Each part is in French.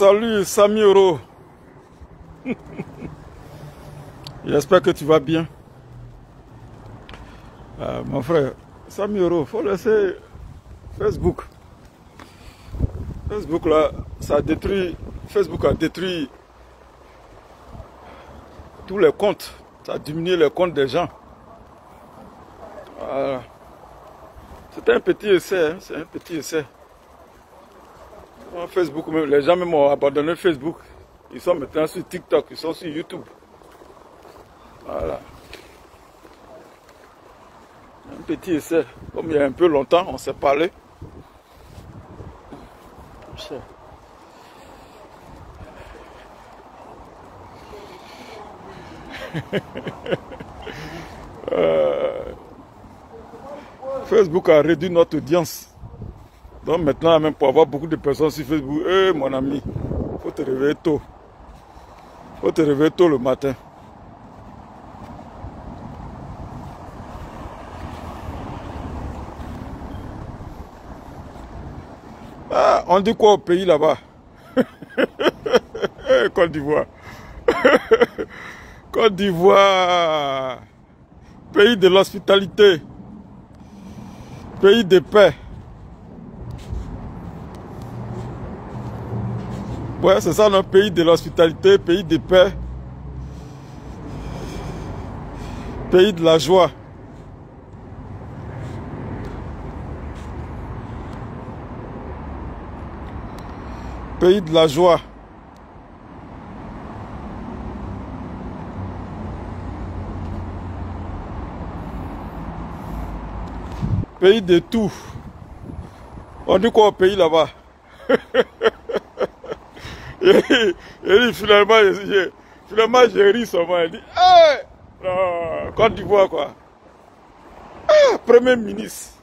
Salut Samy Oro. J'espère que tu vas bien. Mon frère, Samy Oro, faut laisser Facebook. Facebook là, ça a détruit. Facebook a détruit tous les comptes. Ça a diminué les comptes des gens. Voilà. C'était un petit essai, hein, c'est un petit essai. Facebook, les gens même ont abandonné Facebook. Ils sont maintenant sur TikTok, ils sont sur YouTube. Voilà. Un petit essai. Comme il y a un peu longtemps, on s'est parlé. Facebook a réduit notre audience. Donc maintenant, même pour avoir beaucoup de personnes sur Facebook, mon ami, faut te réveiller tôt. Faut te réveiller tôt le matin. Ah, on dit quoi au pays là-bas? Côte d'Ivoire. Côte d'Ivoire. Pays de l'hospitalité. Pays de paix. Ouais, c'est ça notre pays de l'hospitalité, pays de paix, pays de la joie. Pays de la joie. Pays de tout. On dit quoi au pays là-bas? Et finalement, j'ai ri seulement. Il dit, hey! Côte d'Ivoire quoi. Ah, Premier ministre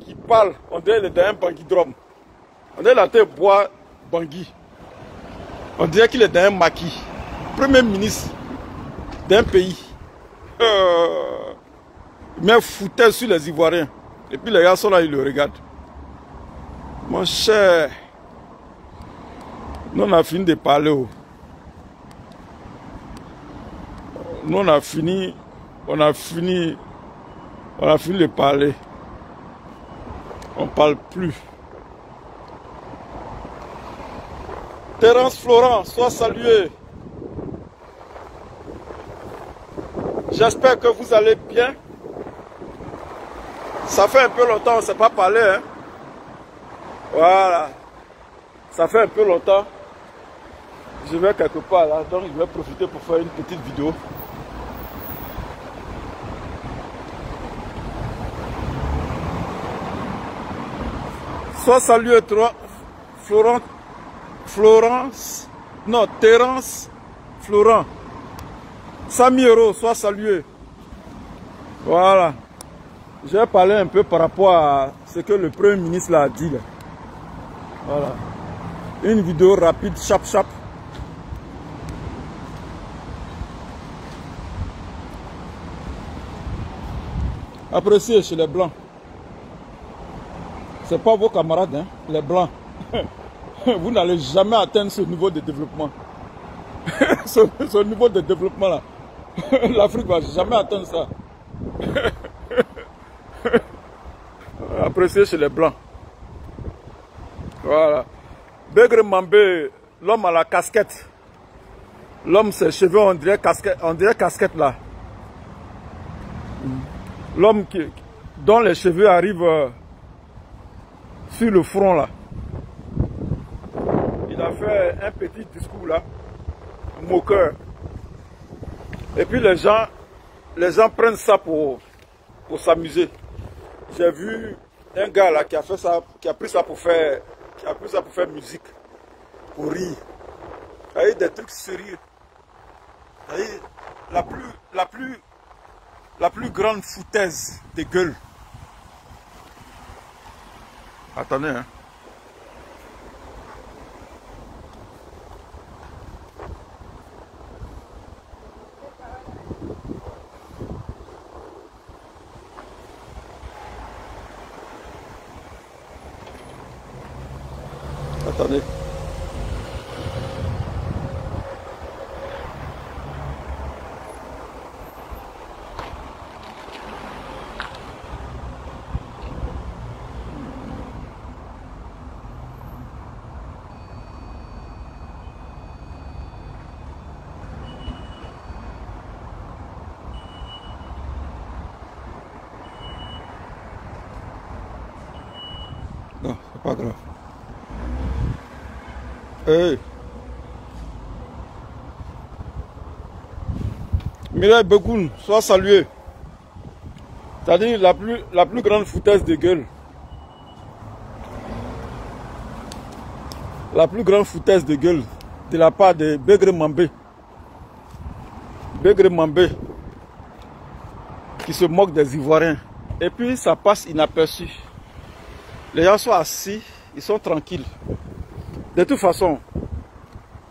qui parle, on dirait qu'il est dans un Bangui-drum. On dirait qu'il a été boire Bangui. On dirait qu'il est dans un maquis. Premier ministre d'un pays. Il met foutait sur les Ivoiriens. Et puis les gars sont là, ils le regardent. Mon cher. Nous on a fini de parler. Nous on a fini de parler. On ne parle plus. Terence Florent, sois salué. J'espère que vous allez bien. Ça fait un peu longtemps, on ne s'est pas parlé. Hein? Voilà. Ça fait un peu longtemps. Je vais quelque part là, donc je vais profiter pour faire une petite vidéo. Sois salué, toi, Terence Florent. Samy Oro, sois salué. Voilà. Je vais parler un peu par rapport à ce que le Premier ministre a dit là. Voilà. Une vidéo rapide, chap. Appréciez chez les Blancs. Ce n'est pas vos camarades, hein, les Blancs. Vous n'allez jamais atteindre ce niveau de développement. ce niveau de développement là. L'Afrique ne va jamais atteindre ça. Appréciez chez les Blancs. Voilà. Begre Mambé, l'homme à la casquette. L'homme, ses cheveux, on dirait casquette là. L'homme dont les cheveux arrivent sur le front là. Il a fait un petit discours là, moqueur. Et puis les gens prennent ça pour s'amuser. J'ai vu un gars là qui a fait ça, qui a pris ça pour faire musique, pour rire. Il y a des trucs sérieux. La plus grande foutaise de gueule. Attendez, hein. Attendez. Non, c'est pas grave. Hey. Mireille Bekoun, sois salué. C'est-à-dire la plus grande foutaise de gueule. La plus grande foutaise de gueule de la part de Begré Mambé. Begré Mambé qui se moque des Ivoiriens. Et puis ça passe inaperçu. Les gens sont assis, ils sont tranquilles. De toute façon,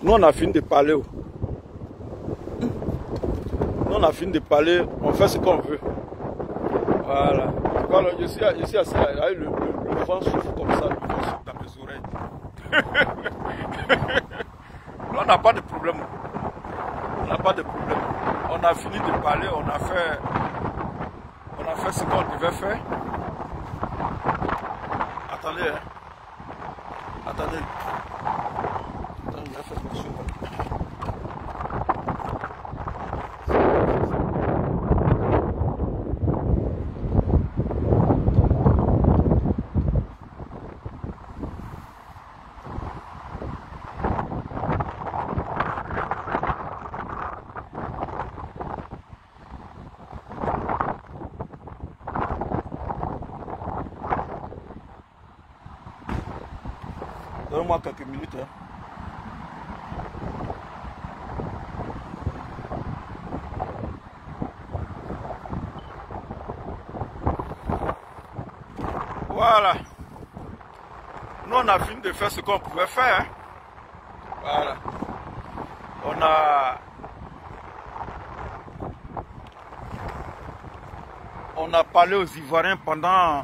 nous on a fini de parler. Nous on a fini de parler, on fait ce qu'on veut. Voilà. Alors, je suis assis là, le vent souffle comme ça, le vent souffle dans mes oreilles. On n'a pas de problème. On n'a pas de problème. On a fini de parler, on a fait ce qu'on devait faire. Attendez, hein. Attendez. Attendez, je vais faire quelque chose. Donne-moi quelques minutes. Hein. Voilà. Nous, on a fini de faire ce qu'on pouvait faire. Hein. Voilà. On a parlé aux Ivoiriens pendant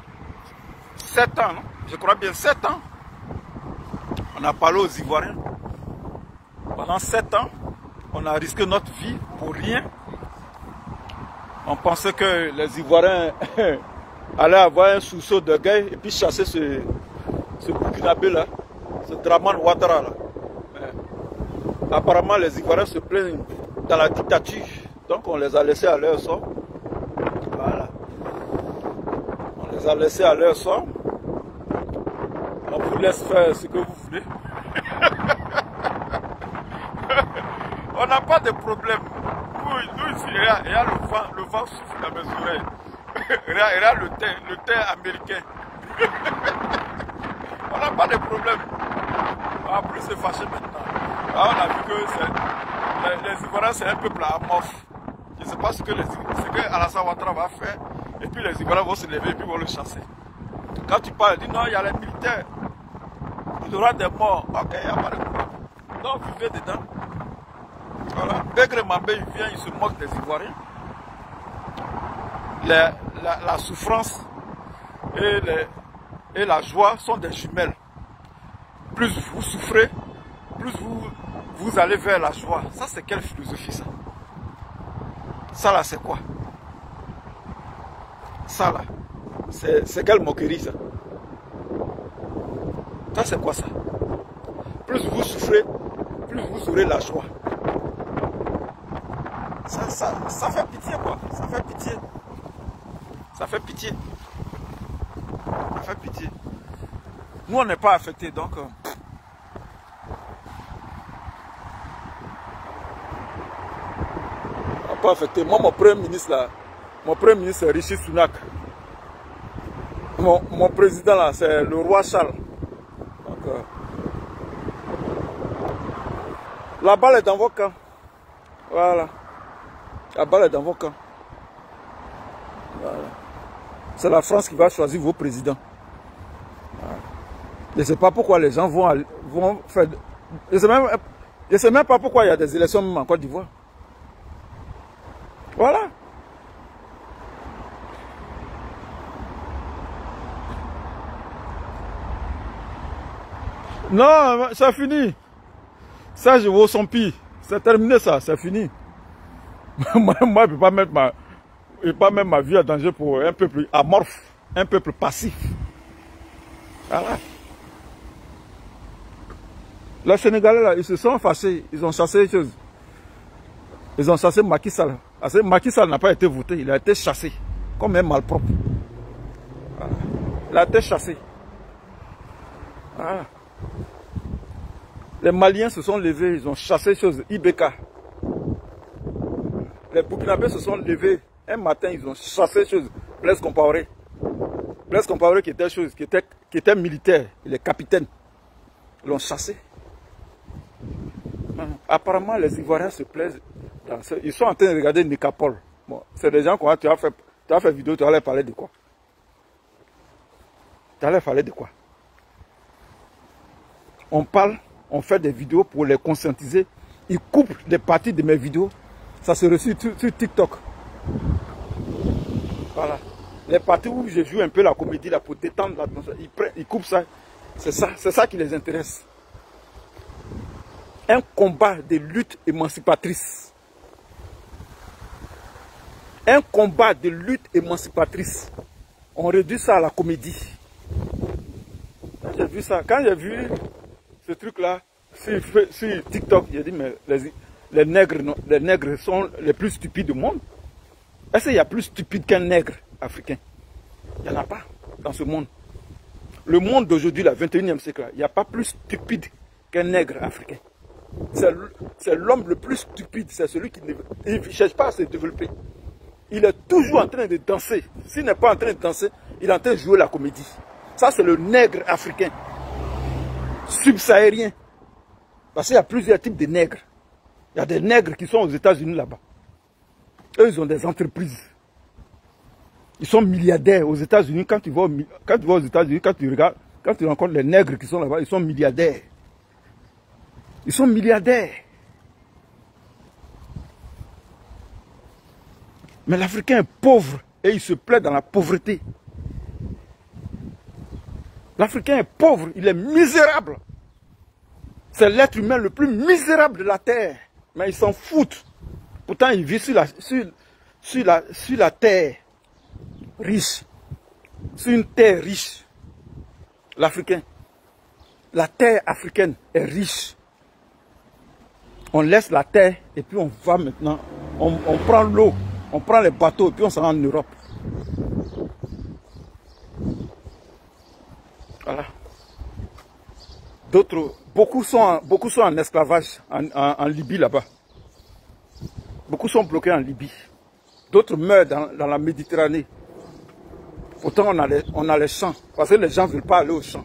7 ans. Non? Je crois bien 7 ans. On a parlé aux Ivoiriens. Pendant 7 ans, on a risqué notre vie pour rien. On pensait que les Ivoiriens allaient avoir un sursaut de guerre et puis chasser ce Burkinabé là, ce Dramane Ouattara là. Mais apparemment, les Ivoiriens se plaignent dans la dictature. Donc on les a laissés à leur sort. Voilà. On les a laissés à leur sort. On vous laisse faire ce que vous voulez. On n'a pas de problème. Nous ici, il y a le vent souffle dans mes oreilles. Il y a le thé américain. On n'a pas de problème. On va plus se fâcher maintenant. Alors, on a vu que les Ivoiriens, c'est un peuple amorphe. Je ne sais pas ce que Alassane Ouattara va faire. Et puis les Ivoiriens vont se lever et puis vont le chasser. Quand tu parles, dis non, il y a les militaires. Il y aura des morts. Ok, il n'y a pas de problème. Donc, vivez dedans. Voilà. Begré Mambé, il vient, il se moque des Ivoiriens. La souffrance et la joie sont des jumelles. Plus vous souffrez, plus vous allez vers la joie. Ça, c'est quelle philosophie, ça? Ça, là, c'est quoi? Ça, là, c'est quelle moquerie, ça? Ça, c'est quoi, ça? Plus vous souffrez, plus vous aurez la joie. Ça fait pitié, quoi. Ça fait pitié. Ça fait pitié. Ça fait pitié. Nous, on n'est pas affectés, donc... on n'est pas affecté. Moi, mon premier ministre, là, c'est Rishi Sunak. Mon président, là, c'est le roi Charles. Donc, la balle est dans vos camps. Voilà. La balle est dans vos camps. Voilà. C'est la France qui va choisir vos présidents. Voilà. Je ne sais pas pourquoi les gens vont faire... Je ne sais même pas pourquoi il y a des élections même en Côte d'Ivoire. Voilà. Non, ça fini. Ça, je vaux son pire. C'est terminé ça, c'est fini. Moi, je ne peux pas mettre ma vie en danger pour un peuple amorphe, un peuple passif. Voilà. Les Sénégalais, là, ils se sont fâchés, ils ont chassé les choses. Ils ont chassé Macky Sall. Macky Sall n'a pas été voté, il a été chassé, comme un malpropre. Voilà. Il a été chassé. Voilà. Les Maliens se sont levés, ils ont chassé les choses, IBK. Les Burkinabés se sont levés, un matin, ils ont chassé les choses, Blaise Compaoré. Blaise Compaoré qui était militaire, il est capitaine. Ils l'ont chassé. Apparemment, les Ivoiriens se plaisent. Ils sont en train de regarder Nicapol. Bon, c'est des gens quoi, tu as fait vidéo, tu allais parler de quoi? Tu allais parler de quoi? On parle, on fait des vidéos pour les conscientiser. Ils coupent des parties de mes vidéos. Ça se reçoit sur TikTok. Voilà. Les parties où je joue un peu la comédie là, pour détendre l'atmosphère, ils coupent ça. C'est ça qui les intéresse. Un combat de lutte émancipatrice. Un combat de lutte émancipatrice. On réduit ça à la comédie. Quand j'ai vu ça, quand j'ai vu ce truc-là sur TikTok, j'ai dit, mais les nègres sont les plus stupides du monde. Est-ce qu'il y a plus stupide qu'un nègre africain? Il n'y en a pas dans ce monde. Le monde d'aujourd'hui, le 21e siècle, il n'y a pas plus stupide qu'un nègre africain. C'est l'homme le plus stupide, c'est celui qui ne cherche pas à se développer. Il est toujours en train de danser. S'il n'est pas en train de danser, il est en train de jouer la comédie. Ça, c'est le nègre africain, subsahérien. Parce qu'il y a plusieurs types de nègres. Il y a des nègres qui sont aux États-Unis là-bas. Eux, ils ont des entreprises. Ils sont milliardaires aux États-Unis. Quand tu vas aux États-Unis, quand tu rencontres les nègres qui sont là-bas, ils sont milliardaires. Ils sont milliardaires. Mais l'Africain est pauvre et il se plaît dans la pauvreté. L'Africain est pauvre, il est misérable. C'est l'être humain le plus misérable de la terre. Mais ils s'en foutent. Pourtant, il vit sur la terre riche. Sur une terre riche. L'Africain. La terre africaine est riche. On laisse la terre et puis on va maintenant. On prend l'eau, on prend les bateaux et puis on s'en va en Europe. Voilà. Beaucoup sont en esclavage en Libye là-bas. Beaucoup sont bloqués en Libye. D'autres meurent dans la Méditerranée. Pourtant, on a les champs. Parce que les gens ne veulent pas aller aux champs.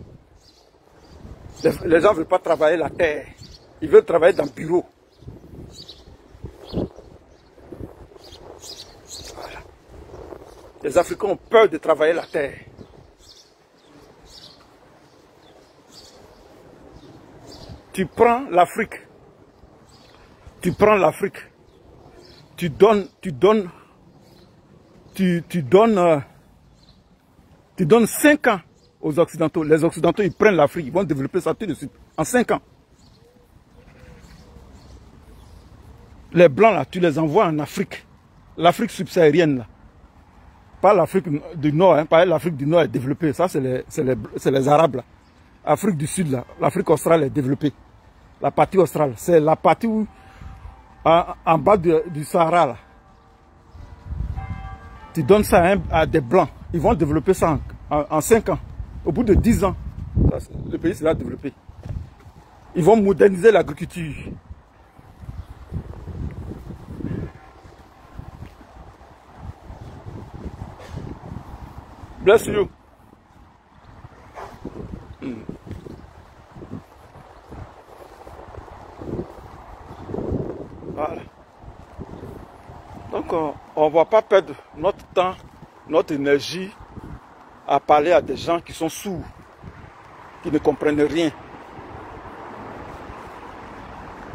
Les gens ne veulent pas travailler la terre. Ils veulent travailler dans le bureau. Voilà. Les Africains ont peur de travailler la terre. Tu prends l'Afrique. Tu prends l'Afrique. Tu donnes 5 ans aux Occidentaux. Les Occidentaux, ils prennent l'Afrique, ils vont développer ça tout de suite, en 5 ans. Les Blancs, là, tu les envoies en Afrique. L'Afrique subsaharienne, là. Pas l'Afrique du Nord, hein, pas l'Afrique du Nord est développée. Ça, c'est les Arabes, là. L'Afrique du Sud, là. L'Afrique australe est développée. La partie australe, c'est la partie où, en bas du Sahara, là. Tu donnes ça à des blancs. Ils vont développer ça en 5 ans. Au bout de 10 ans, le pays sera développé. Ils vont moderniser l'agriculture. Bless you. Voilà. Donc, on ne va pas perdre notre temps, notre énergie à parler à des gens qui sont sourds, qui ne comprennent rien.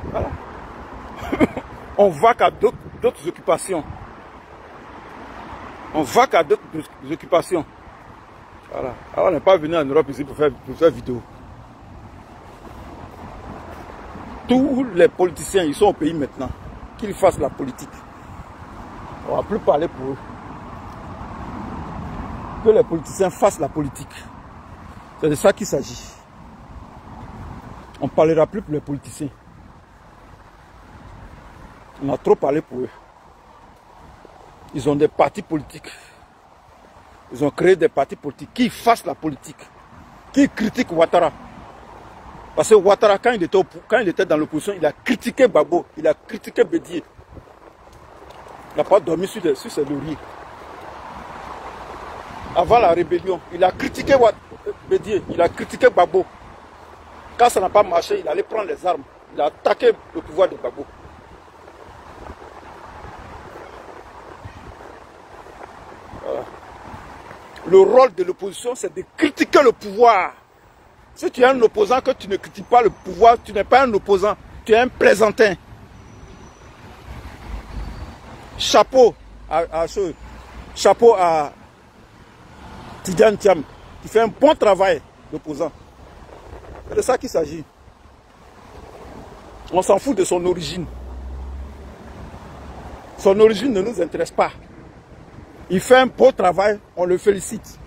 Voilà. On va qu'à d'autres occupations. On va qu'à d'autres occupations. Voilà. Alors, on n'est pas venu en Europe ici pour faire vidéo. Tous les politiciens, ils sont au pays maintenant. Qu'ils fassent la politique. On ne va plus parler pour eux. Que les politiciens fassent la politique. C'est de ça qu'il s'agit. On ne parlera plus pour les politiciens. On a trop parlé pour eux. Ils ont des partis politiques. Ils ont créé des partis politiques qui fassent la politique. Qui critiquent Ouattara. Parce que Ouattara, quand il était dans l'opposition, il a critiqué Gbagbo, il a critiqué Bédié. Il n'a pas dormi sur ses lauriers. Avant la rébellion, il a critiqué Bédié, il a critiqué Gbagbo. Quand ça n'a pas marché, il allait prendre les armes. Il a attaqué le pouvoir de Gbagbo. Voilà. Le rôle de l'opposition, c'est de critiquer le pouvoir. Si tu es un opposant, que tu ne critiques pas le pouvoir, tu n'es pas un opposant, tu es un plaisantin. Chapeau à Tidjane Thiam, qui fait un bon travail d'opposant. C'est de ça qu'il s'agit. On s'en fout de son origine. Son origine ne nous intéresse pas. Il fait un beau travail, on le félicite.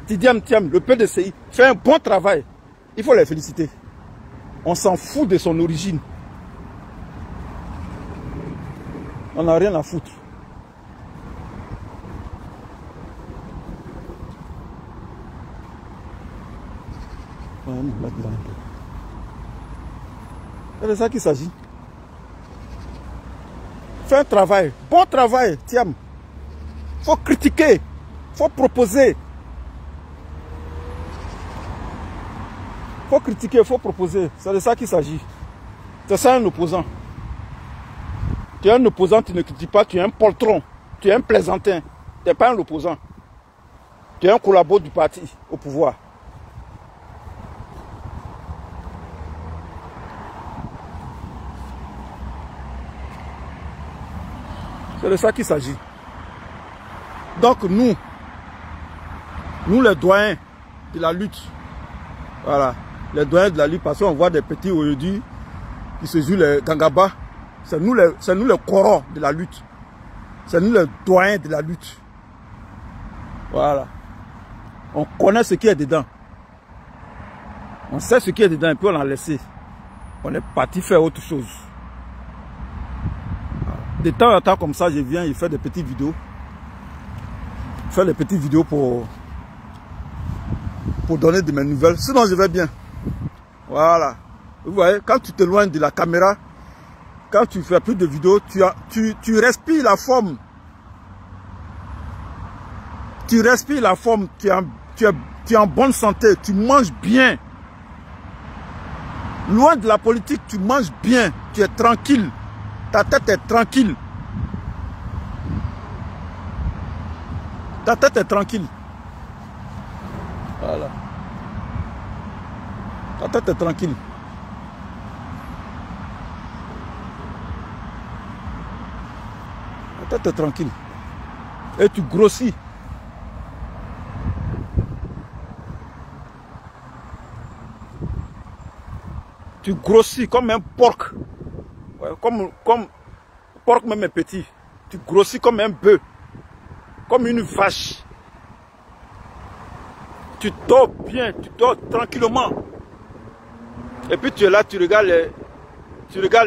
Tidjane Thiam, le PDCI, fait un bon travail. Il faut les féliciter. On s'en fout de son origine. On n'a rien à foutre. C'est de ça qu'il s'agit. Fais un travail, bon travail, Thiam. Il faut critiquer, il faut proposer. Il faut critiquer, il faut proposer. C'est de ça qu'il s'agit. C'est ça un opposant. Tu es un opposant, tu ne critiques pas, tu es un poltron. Tu es un plaisantin. Tu n'es pas un opposant. Tu es un collaborateur du parti au pouvoir. C'est de ça qu'il s'agit. Donc nous les doyens de la lutte, voilà, les doyens de la lutte, parce qu'on voit des petits aujourd'hui qui se jouent les gangabas, c'est nous les corons de la lutte, c'est nous les doyens de la lutte. Voilà. On connaît ce qui est dedans. On sait ce qui est dedans et puis on l'a laissé. On est parti faire autre chose. De temps en temps comme ça, je viens, il fait des petites vidéos. Faire des petites vidéos pour donner de mes nouvelles. Sinon, je vais bien. Voilà. Vous voyez, quand tu t'éloignes de la caméra, quand tu fais plus de vidéos, tu respires la forme. Tu respires la forme, tu es en bonne santé, tu manges bien. Loin de la politique, tu manges bien, tu es tranquille. Ta tête est tranquille. Ta tête est tranquille. Voilà. Ta tête est tranquille. Ta tête est tranquille. Et tu grossis. Tu grossis comme un porc. Ouais, comme porc même est petit. Tu grossis comme un bœuf. Comme une vache. Tu dors bien, tu dors tranquillement. Et puis tu es là, tu regardes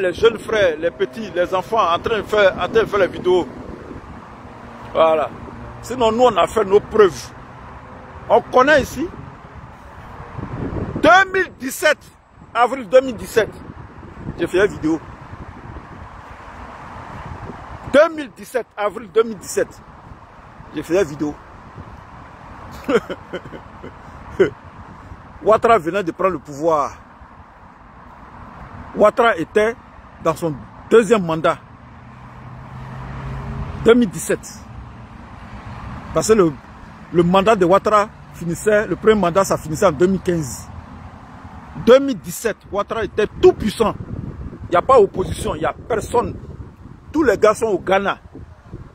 les jeunes frères, les petits, les enfants en train de faire les vidéos. Voilà. Sinon, nous, on a fait nos preuves. On connaît ici. 2017, avril 2017, j'ai fait une vidéo. 2017, avril 2017, j'ai fait une vidéo. Ouattara venait de prendre le pouvoir. Ouattara était dans son deuxième mandat. 2017. Parce que le mandat de Ouattara finissait, le premier mandat, ça finissait en 2015. 2017, Ouattara était tout puissant. Il n'y a pas opposition, il n'y a personne. Tous les gars sont au Ghana.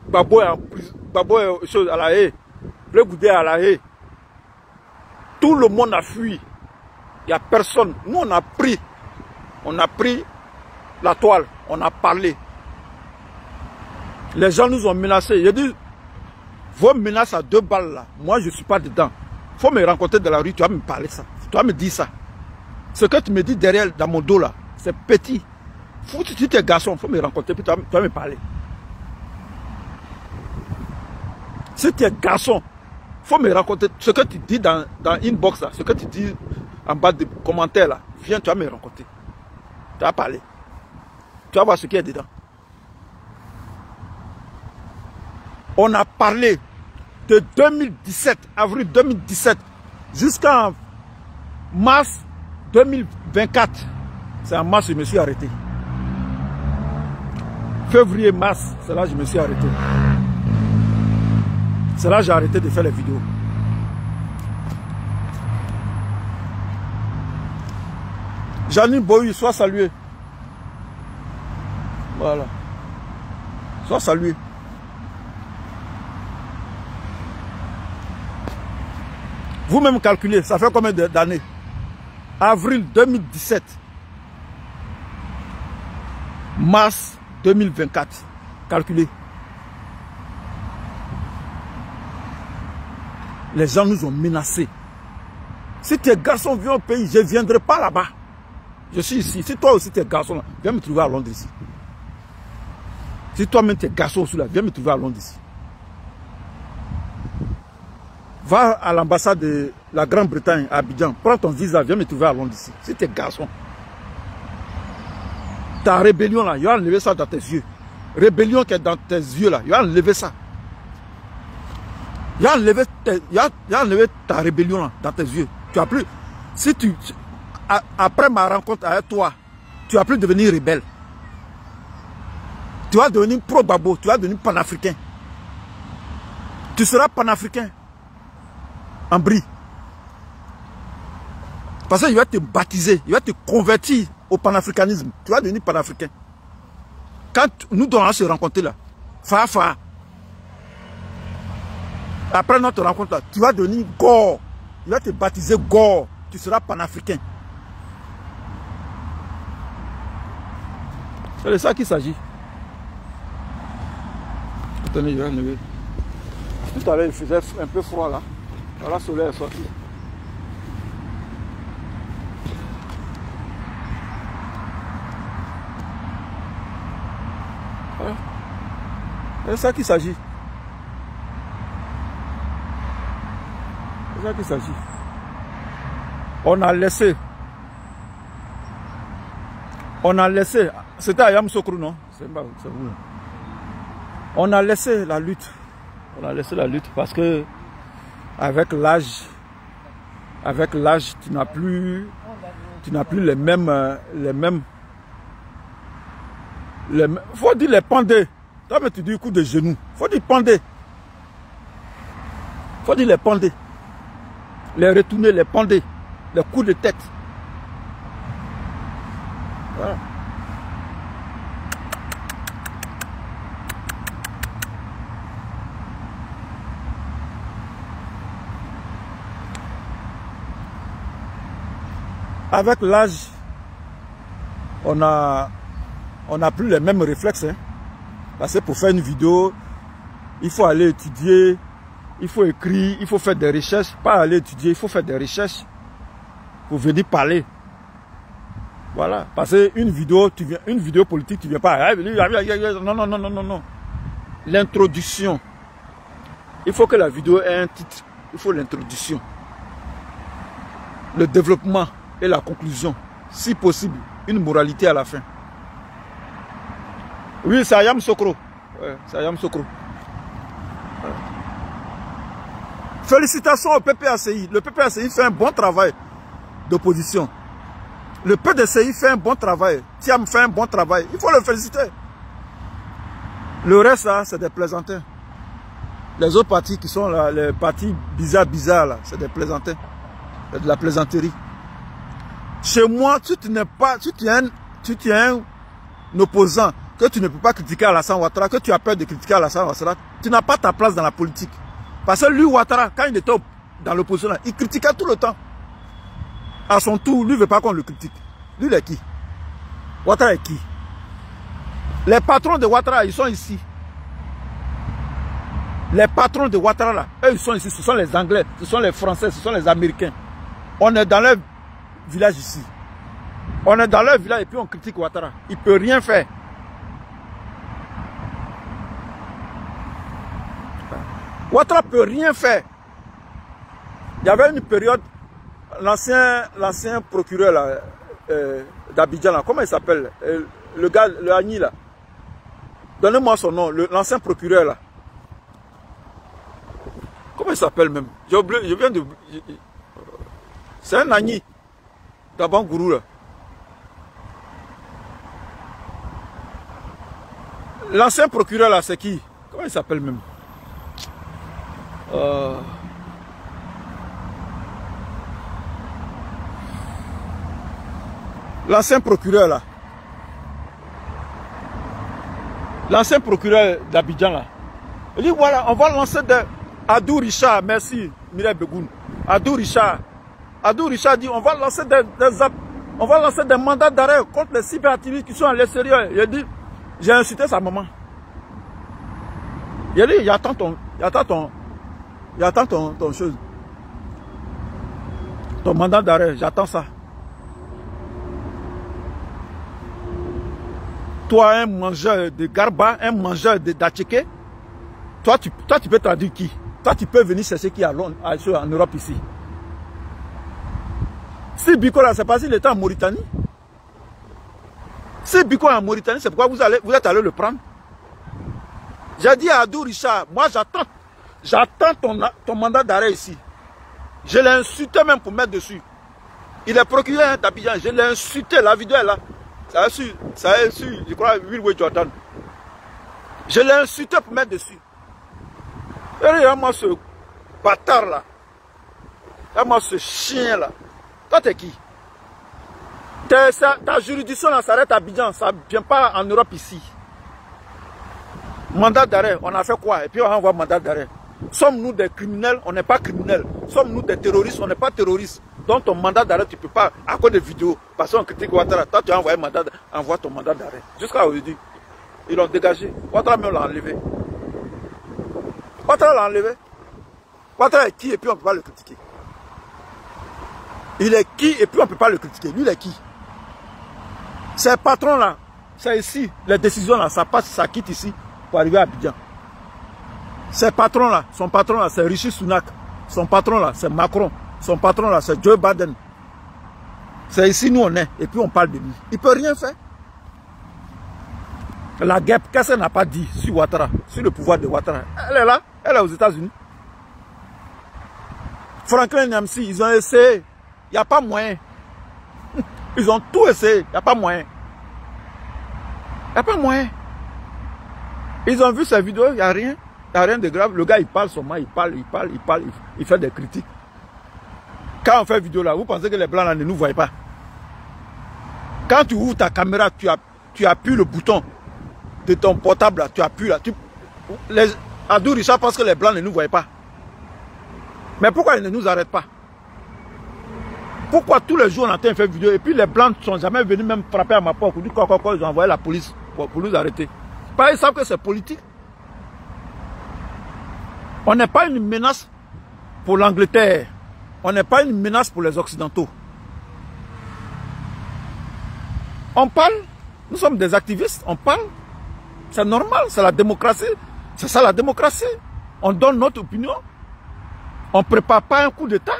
Babo est à la haie. Blé Goudé à la haie. Tout le monde a fui. Il n'y a personne. Nous, on a pris la toile. On a parlé. Les gens nous ont menacés. J'ai dit, vos menaces à 2 balles là, moi je ne suis pas dedans. Il faut me rencontrer dans la rue, tu vas me parler ça. Tu vas me dire ça. Ce que tu me dis derrière, dans mon dos là, c'est petit. Si tu es garçon, il faut me rencontrer, puis tu vas me parler. Si tu es garçon, il faut me rencontrer. Ce que tu dis dans inbox là, ce que tu dis en bas de commentaires là, viens, tu vas me rencontrer. Tu vas parler. Tu vas voir ce qu'il y a dedans. On a parlé de 2017, avril 2017, jusqu'en mars 2024. C'est en mars que je me suis arrêté. Février, mars, c'est là que je me suis arrêté. C'est là que j'ai arrêté de faire les vidéos. Janine Boyu, sois salué. Voilà. Sois salué. Vous-même calculez, ça fait combien d'années? Avril 2017. Mars 2024. Calculez. Les gens nous ont menacés. Si tes garçons viennent au pays, je ne viendrai pas là-bas. Je suis ici. Si toi aussi tes garçons, viens me trouver à Londres ici. Si toi-même tes garçons aussi là, viens me trouver à Londres ici. Va à l'ambassade de la Grande-Bretagne à Abidjan, prends ton visa, viens me trouver à Londres ici. Si t'es garçon. Ta rébellion là, il va enlever ça dans tes yeux. Rébellion qui est dans tes yeux là, il va enlever ça. Il va enlever ta rébellion là, dans tes yeux. Tu as plus. Si tu. Après ma rencontre avec toi, tu vas plus devenir rebelle. Tu vas devenir pro-babo, tu vas devenir panafricain. Tu seras panafricain. En bris. Parce qu'il va te baptiser, il va te convertir au panafricanisme. Tu vas devenir panafricain. Quand nous devons se rencontrer là, fa. Après notre rencontre là, tu vas devenir Gore. Il va te baptiser Gore. Tu seras panafricain. C'est de ça qu'il s'agit. Attendez, je vais enlever. Tout à l'heure, il faisait un peu froid là. Voilà, le soleil est sorti. Voilà. C'est de ça qu'il s'agit. C'est de ça qu'il s'agit. On a laissé. C'était à Yamoussoukro, non? C'est vous. On a laissé la lutte. On a laissé la lutte parce que avec l'âge, tu n'as plus les mêmes. Faut dire les pendés. Toi, mais tu dis coup de genou. Faut dire pendés. Faut dire les pendés. Les retourner, les pendés. Les coups de tête. Voilà. Avec l'âge, on n'a plus les mêmes réflexes. Hein. Parce que pour faire une vidéo, il faut aller étudier, il faut écrire, il faut faire des recherches. Pas aller étudier, il faut faire des recherches pour venir parler. Voilà. Parce qu'une vidéo, une vidéo politique, tu ne viens pas. Non. L'introduction Il faut que la vidéo ait un titre. Il faut l'introduction. Le développement et la conclusion. Si possible, une moralité à la fin. Oui, c'est Ayam Sokro. Ouais, c'est Ayam Sokro. Ouais. Félicitations au PPACI. Le PPACI fait un bon travail d'opposition. Le PDCI fait un bon travail. Thiam fait un bon travail. Il faut le féliciter. Le reste, là, c'est des plaisantins. Les autres partis qui sont là, les partis bizarres, là, c'est des plaisantins. C'est de la plaisanterie. Chez moi, tu es un opposant que tu ne peux pas critiquer Alassane Ouattara, que tu as peur de critiquer Alassane Ouattara, tu n'as pas ta place dans la politique. Parce que lui, Ouattara, quand il était dans l'opposition, il critiquait tout le temps. À son tour, lui ne veut pas qu'on le critique. Lui, il est qui? Ouattara est qui? Les patrons de Ouattara, ils sont ici. Les patrons de Ouattara, là, eux, ils sont ici. Ce sont les Anglais, ce sont les Français, ce sont les Américains. On est dans leur village ici. On est dans leur village et puis on critique Ouattara. Il ne peut rien faire. Ouattara ne peut rien faire. Il y avait une période, l'ancien procureur d'Abidjan, comment il s'appelle? Le gars, le Agni là. Donnez-moi son nom, l'ancien procureur là. Comment il s'appelle même? J'ai oublié, je viens de... C'est un Agni. D'Abangourou là. L'ancien procureur là, c'est qui? Comment il s'appelle même? L'ancien procureur là. L'ancien procureur d'Abidjan là. Il dit voilà, on va lancer des... Adou Richard, merci Mireille Begoun. Adou Richard dit on va lancer des mandats d'arrêt contre les cyberactivistes qui sont à l'extérieur. Il a dit, j'ai insulté sa maman. Il a dit, il attend ton chose. Ton mandat d'arrêt, j'attends ça. Toi, un mangeur de garba, un mangeur de dacheke, toi, tu peux traduire qui? Toi, tu peux venir chercher qui en Europe ici. Si Biko là, c'est parce qu'il était en Mauritanie. Si Biko est en Mauritanie, c'est pourquoi vous êtes allé le prendre. J'ai dit à Adou Richard, moi j'attends ton mandat d'arrêt ici. Je l'ai insulté même pour mettre dessus. Il est procureur d'Abidjan, je l'ai insulté, la vidéo est là. Ça a su, je crois, Will Jordan. Je l'ai insulté pour mettre dessus. Et regarde-moi ce bâtard là. Regarde-moi ce chien là. Toi, t'es qui? Ta juridiction là s'arrête à Abidjan, ça ne vient pas en Europe ici. Mandat d'arrêt, on a fait quoi? Et puis on envoie mandat d'arrêt. Sommes-nous des criminels? On n'est pas criminels. Sommes-nous des terroristes? On n'est pas terroristes. Donc ton mandat d'arrêt, tu ne peux pas, à cause de vidéos, parce qu'on critique Ouattara. Toi, tu as envoyé envoie ton mandat d'arrêt. Jusqu'à aujourd'hui, ils l'ont dégagé. Ouattara même l'a enlevé. Ouattara l'a enlevé. Ouattara est qui et puis on ne peut pas le critiquer. Il est qui et puis on ne peut pas le critiquer. Lui, il est qui? Ces patrons-là, c'est ici, les décisions là, ça passe, ça quitte ici pour arriver à Abidjan. Ces patrons-là, son patron là, c'est Rishi Sunak. Son patron là, c'est Macron. Son patron là, c'est Joe Biden. C'est ici nous on est, et puis on parle de lui. Il ne peut rien faire. La guêpe, qu'est-ce qu'elle n'a pas dit sur Ouattara, sur le pouvoir de Ouattara? Elle est là, elle est aux États-Unis. Franklin Nyamsi, ils ont essayé. Il n'y a pas moyen. Ils ont tout essayé, il n'y a pas moyen. Il n'y a pas moyen. Ils ont vu ces vidéos, il n'y a rien. Il n'y a rien de grave. Le gars, il parle seulement, il fait des critiques. Quand on fait vidéo là, vous pensez que les blancs là ne nous voient pas? Quand tu ouvres ta caméra, tu appuies le bouton de ton portable là, tu appuies là. Adou Richard pense que les blancs ne nous voient pas. Mais pourquoi ils ne nous arrêtent pas? Pourquoi tous les jours on entend faire vidéo et puis les blancs ne sont jamais venus même frapper à ma porte pour dire quoi, ils ont envoyé la police pour nous arrêter? Ils savent que c'est politique. On n'est pas une menace pour l'Angleterre. On n'est pas une menace pour les Occidentaux. On parle, nous sommes des activistes, on parle. C'est normal, c'est la démocratie. C'est ça la démocratie. On donne notre opinion. On ne prépare pas un coup d'État.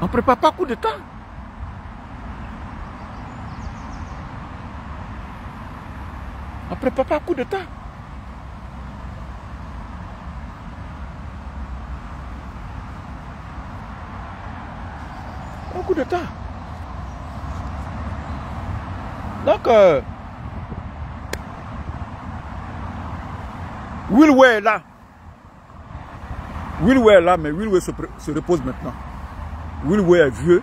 On ne prépare pas un coup d'État. On ne prépare pas un coup d'État. Un coup d'État. Donc, Wilway est là. Wilway est là, mais Wilway se repose maintenant. Wilway est vieux.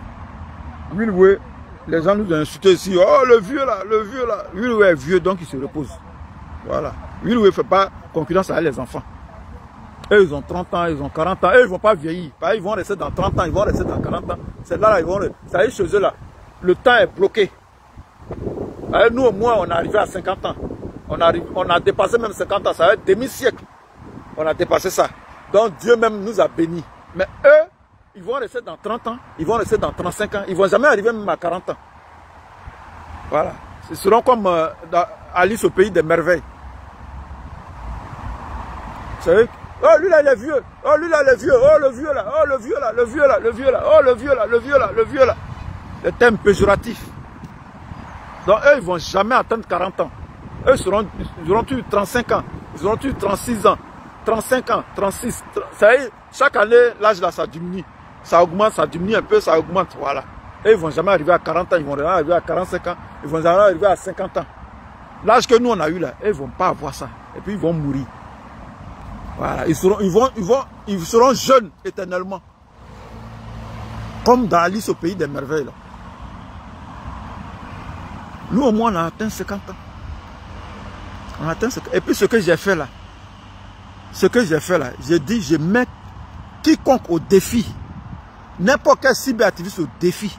Wilway, les gens nous ont insultés ici. Oh, le vieux là, le vieux là. Wilway est vieux, donc il se repose. Voilà. Wilway ne fait pas concurrence à les enfants. Eux, ils ont 30 ans, ils ont 40 ans. Eux, ils ne vont pas vieillir. Ils vont rester dans 30 ans, ils vont rester dans 40 ans. C'est là, ils vont rester. Ça y est, chez eux là, le temps est bloqué. Nous, au moins, on est arrivé à 50 ans. On a dépassé même 50 ans. Ça va être demi-siècle. On a dépassé ça. Donc, Dieu même nous a bénis. Mais eux, ils vont rester dans 30 ans. Ils vont rester dans 35 ans. Ils ne vont jamais arriver même à 40 ans. Voilà. Ils seront comme Alice au pays des merveilles. Vous savez? Oh, lui là, il est vieux. Oh, lui là, il est vieux. Oh, le vieux là. Oh, le vieux là. Le vieux là. Le vieux là. Oh, le vieux là. Le vieux là. Le vieux là. Les thèmes péjoratifs. Donc, eux, ils ne vont jamais atteindre 40 ans. Eux, ils auront eu 35 ans. Ils auront eu 36 ans. 35 ans. 36. Ça y est, chaque année, l'âge là, ça diminue. Ça augmente, ça diminue un peu, ça augmente. Voilà. Et ils ne vont jamais arriver à 40 ans. Ils vont jamais arriver à 45 ans. Ils vont jamais arriver à 50 ans. L'âge que nous, on a eu là, eux, ils ne vont pas avoir ça. Et puis, ils vont mourir. Voilà. Ils seront jeunes éternellement. Comme dans Alice au pays des merveilles. Là. Nous, au moins, on a atteint 50 ans. On a atteint 50 ans. Et puis, ce que j'ai fait là, j'ai dit, je mets quiconque au défi, n'importe quel cyberactiviste au défi,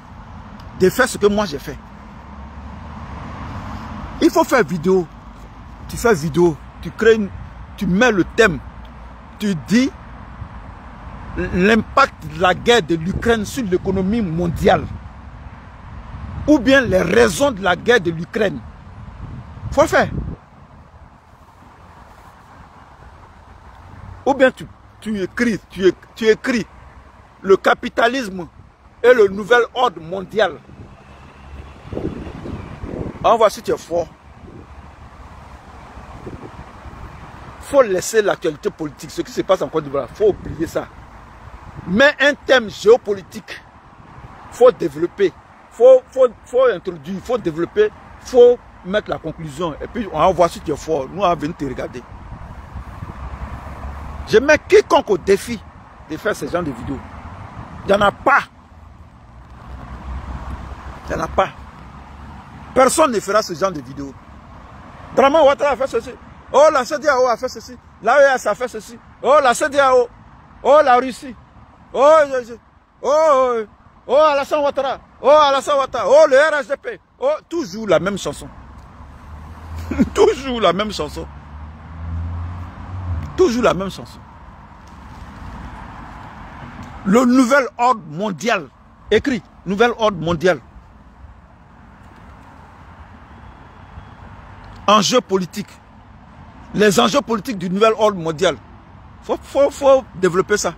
de faire ce que moi j'ai fait. Il faut faire vidéo. Tu fais vidéo, tu mets le thème, tu dis l'impact de la guerre de l'Ukraine sur l'économie mondiale. Ou bien les raisons de la guerre de l'Ukraine. Il faut faire. Ou bien tu écris le capitalisme et le nouvel ordre mondial. On voit si tu es fort. Il faut laisser l'actualité politique, ce qui se passe en Côte d'Ivoire. Il faut oublier ça. Mais un thème géopolitique, il faut développer. Il faut introduire, il faut développer, il faut mettre la conclusion. Et puis on va voir si tu es fort. Nous, on va venir te regarder. Je mets quiconque au défi de faire ce genre de vidéos. Il n'y en a pas. Il n'y en a pas. Personne ne fera ce genre de vidéos. Draman Ouattara a fait ceci. Oh, la CEDEAO a fait ceci. L'AES a fait ceci. Oh, la CEDEAO. Oh, la Russie. Oh, Alassane Ouattara. Oh, Alassane Ouattara. Oh, le RHDP. Oh, toujours la même chanson. Toujours la même chanson. Toujours la même chanson. Le nouvel ordre mondial. Écrit. Nouvel ordre mondial. Enjeux politiques. Les enjeux politiques du nouvel ordre mondial. Faut développer ça.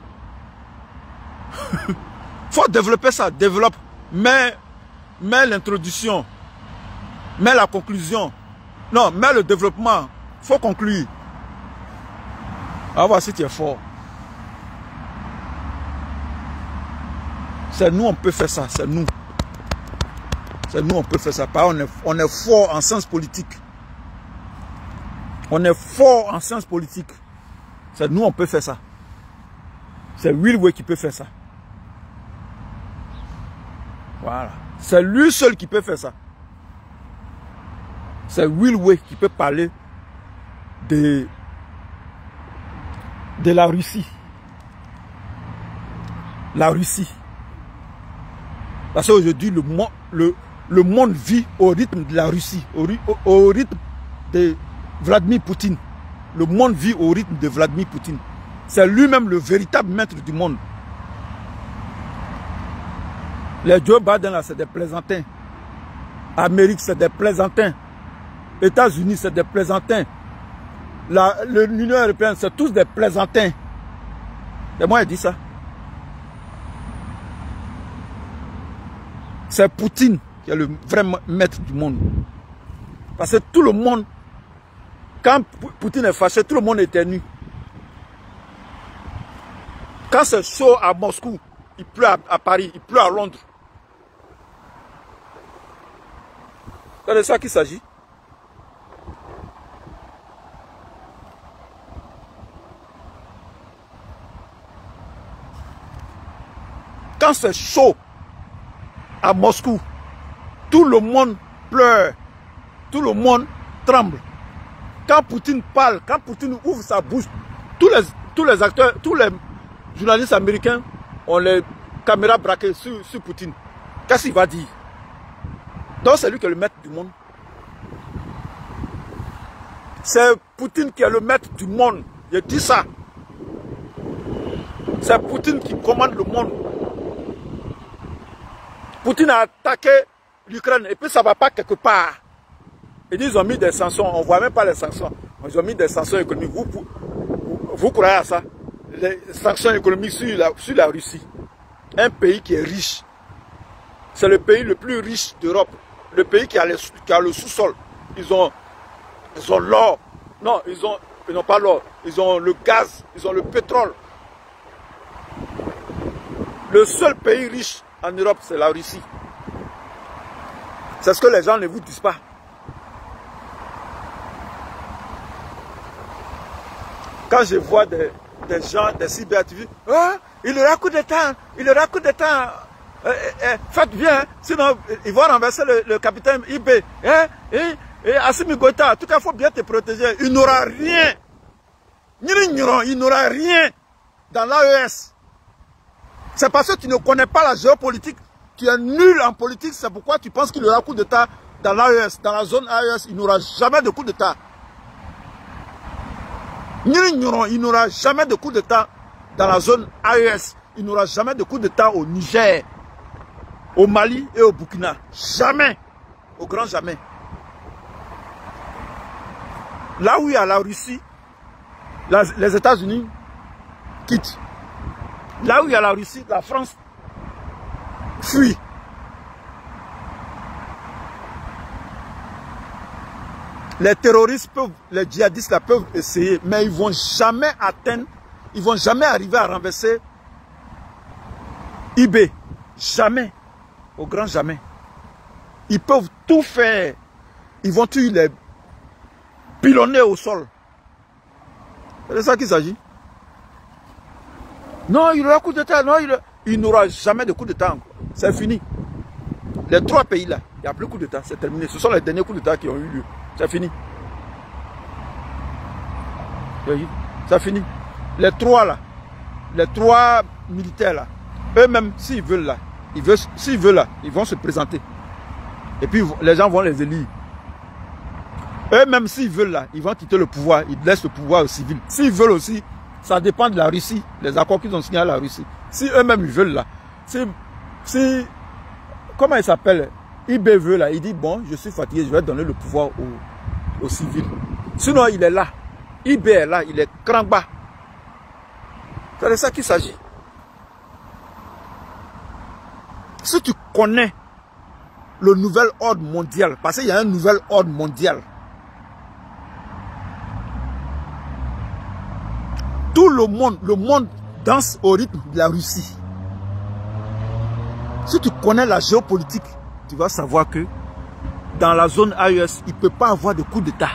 Faut développer ça. Développe. Mets l'introduction. Mets la conclusion. Non, mets le développement. Faut conclure. On va voir si tu es fort. C'est nous, on peut faire ça. C'est nous. C'est nous, on peut faire ça. On est fort en sciences politiques. On est fort en sciences politiques. C'est nous, on peut faire ça. C'est Wilway qui peut faire ça. Voilà. C'est lui seul qui peut faire ça. C'est Wilway qui peut parler de la Russie. La Russie. Parce qu'aujourd'hui, le monde vit au rythme de la Russie, au rythme de Vladimir Poutine. Le monde vit au rythme de Vladimir Poutine. C'est lui-même le véritable maître du monde. Les Joe Biden, là, c'est des plaisantins. Amérique, c'est des plaisantins. États-Unis, c'est des plaisantins. l'Union européenne, c'est tous des plaisantins. Et moi, il dit ça. C'est Poutine qui est le vrai maître du monde. Parce que tout le monde, quand Poutine est fâché, tout le monde éternue. Quand c'est chaud à Moscou, il pleut à Paris, il pleut à Londres. C'est de ça qu'il s'agit. Quand c'est chaud à Moscou, tout le monde pleure, tout le monde tremble. Quand Poutine parle, quand Poutine ouvre sa bouche, tous les acteurs, tous les journalistes américains ont les caméras braquées sur Poutine. Qu'est-ce qu'il va dire? Donc c'est lui qui est le maître du monde. C'est Poutine qui est le maître du monde. Je dis ça. C'est Poutine qui commande le monde. Poutine a attaqué l'Ukraine et puis ça ne va pas quelque part. Ils ont mis des sanctions, on ne voit même pas les sanctions. Ils ont mis des sanctions économiques. Vous croyez à ça? Les sanctions économiques sur la Russie. Un pays qui est riche. C'est le pays le plus riche d'Europe. Le pays qui a le sous-sol. Ils ont l'or. Non, ils n'ont pas l'or. Ils ont le gaz. Ils ont le pétrole. Le seul pays riche en Europe, c'est la Russie. C'est ce que les gens ne vous disent pas. Quand je vois des gens, des cyber-activistes, oh, il aura coup d'État, il aura coup d'État. Faites bien, sinon ils vont renverser le capitaine IB. Et Assimi Goïta, en tout cas, il faut bien te protéger. Il n'aura rien. Il n'aura rien dans l'AES. C'est parce que tu ne connais pas la géopolitique. Tu es nul en politique, c'est pourquoi tu penses qu'il y aura coup d'État dans l'AES. Dans la zone AES, il n'y aura jamais de coup d'État. Il n'aura jamais de coup d'État dans la zone AES. Il n'aura jamais de coup d'État au Niger, au Mali et au Burkina. Jamais. Au grand jamais. Là où il y a la Russie, les États-Unis quittent. Là où il y a la Russie, la France fuit. Les terroristes peuvent, les djihadistes là peuvent essayer, mais ils ne vont jamais atteindre, ils ne vont jamais arriver à renverser IB. Jamais. Au grand jamais. Ils peuvent tout faire. Ils vont tuer les pilonner au sol. C'est de ça qu'il s'agit. Non, il y aura coup d'État. Non, il n'aura jamais de coup d'État encore. C'est fini. Les trois pays là, il n'y a plus de coup d'État. C'est terminé. Ce sont les derniers coups d'État qui ont eu lieu. C'est fini. C'est fini. Les trois là, les trois militaires là, eux-mêmes, s'ils veulent là, s'ils veulent là, ils vont se présenter. Et puis les gens vont les élire. Eux-mêmes, s'ils veulent là, ils vont quitter le pouvoir. Ils laissent le pouvoir aux civils. S'ils veulent aussi, ça dépend de la Russie, les accords qu'ils ont signés à la Russie. Si eux-mêmes ils veulent là, si comment il s'appelle, IB veut là, il dit bon, je suis fatigué, je vais donner le pouvoir aux civils. Sinon, il est là. IB est là, il est cran bas. C'est de ça qu'il s'agit. Si tu connais le nouvel ordre mondial, parce qu'il y a un nouvel ordre mondial, tout le monde danse au rythme de la Russie. Si tu connais la géopolitique, tu vas savoir que dans la zone AES, il ne peut pas avoir de coup d'État.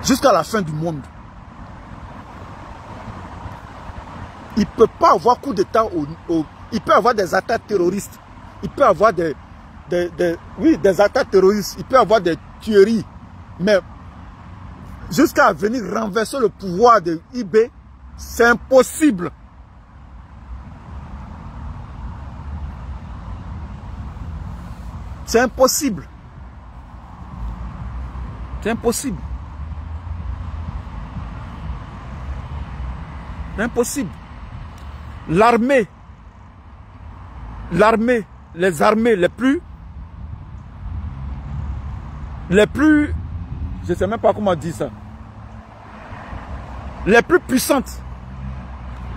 Jusqu'à la fin du monde. Il ne peut pas avoir coup d'État. Il peut avoir des attaques terroristes. Il peut avoir des attaques terroristes. Il peut avoir des tueries. Mais jusqu'à venir renverser le pouvoir de IB, c'est impossible. C'est impossible. C'est impossible. C'est impossible. L'armée, les armées les plus je ne sais même pas comment dire ça. Les plus puissantes,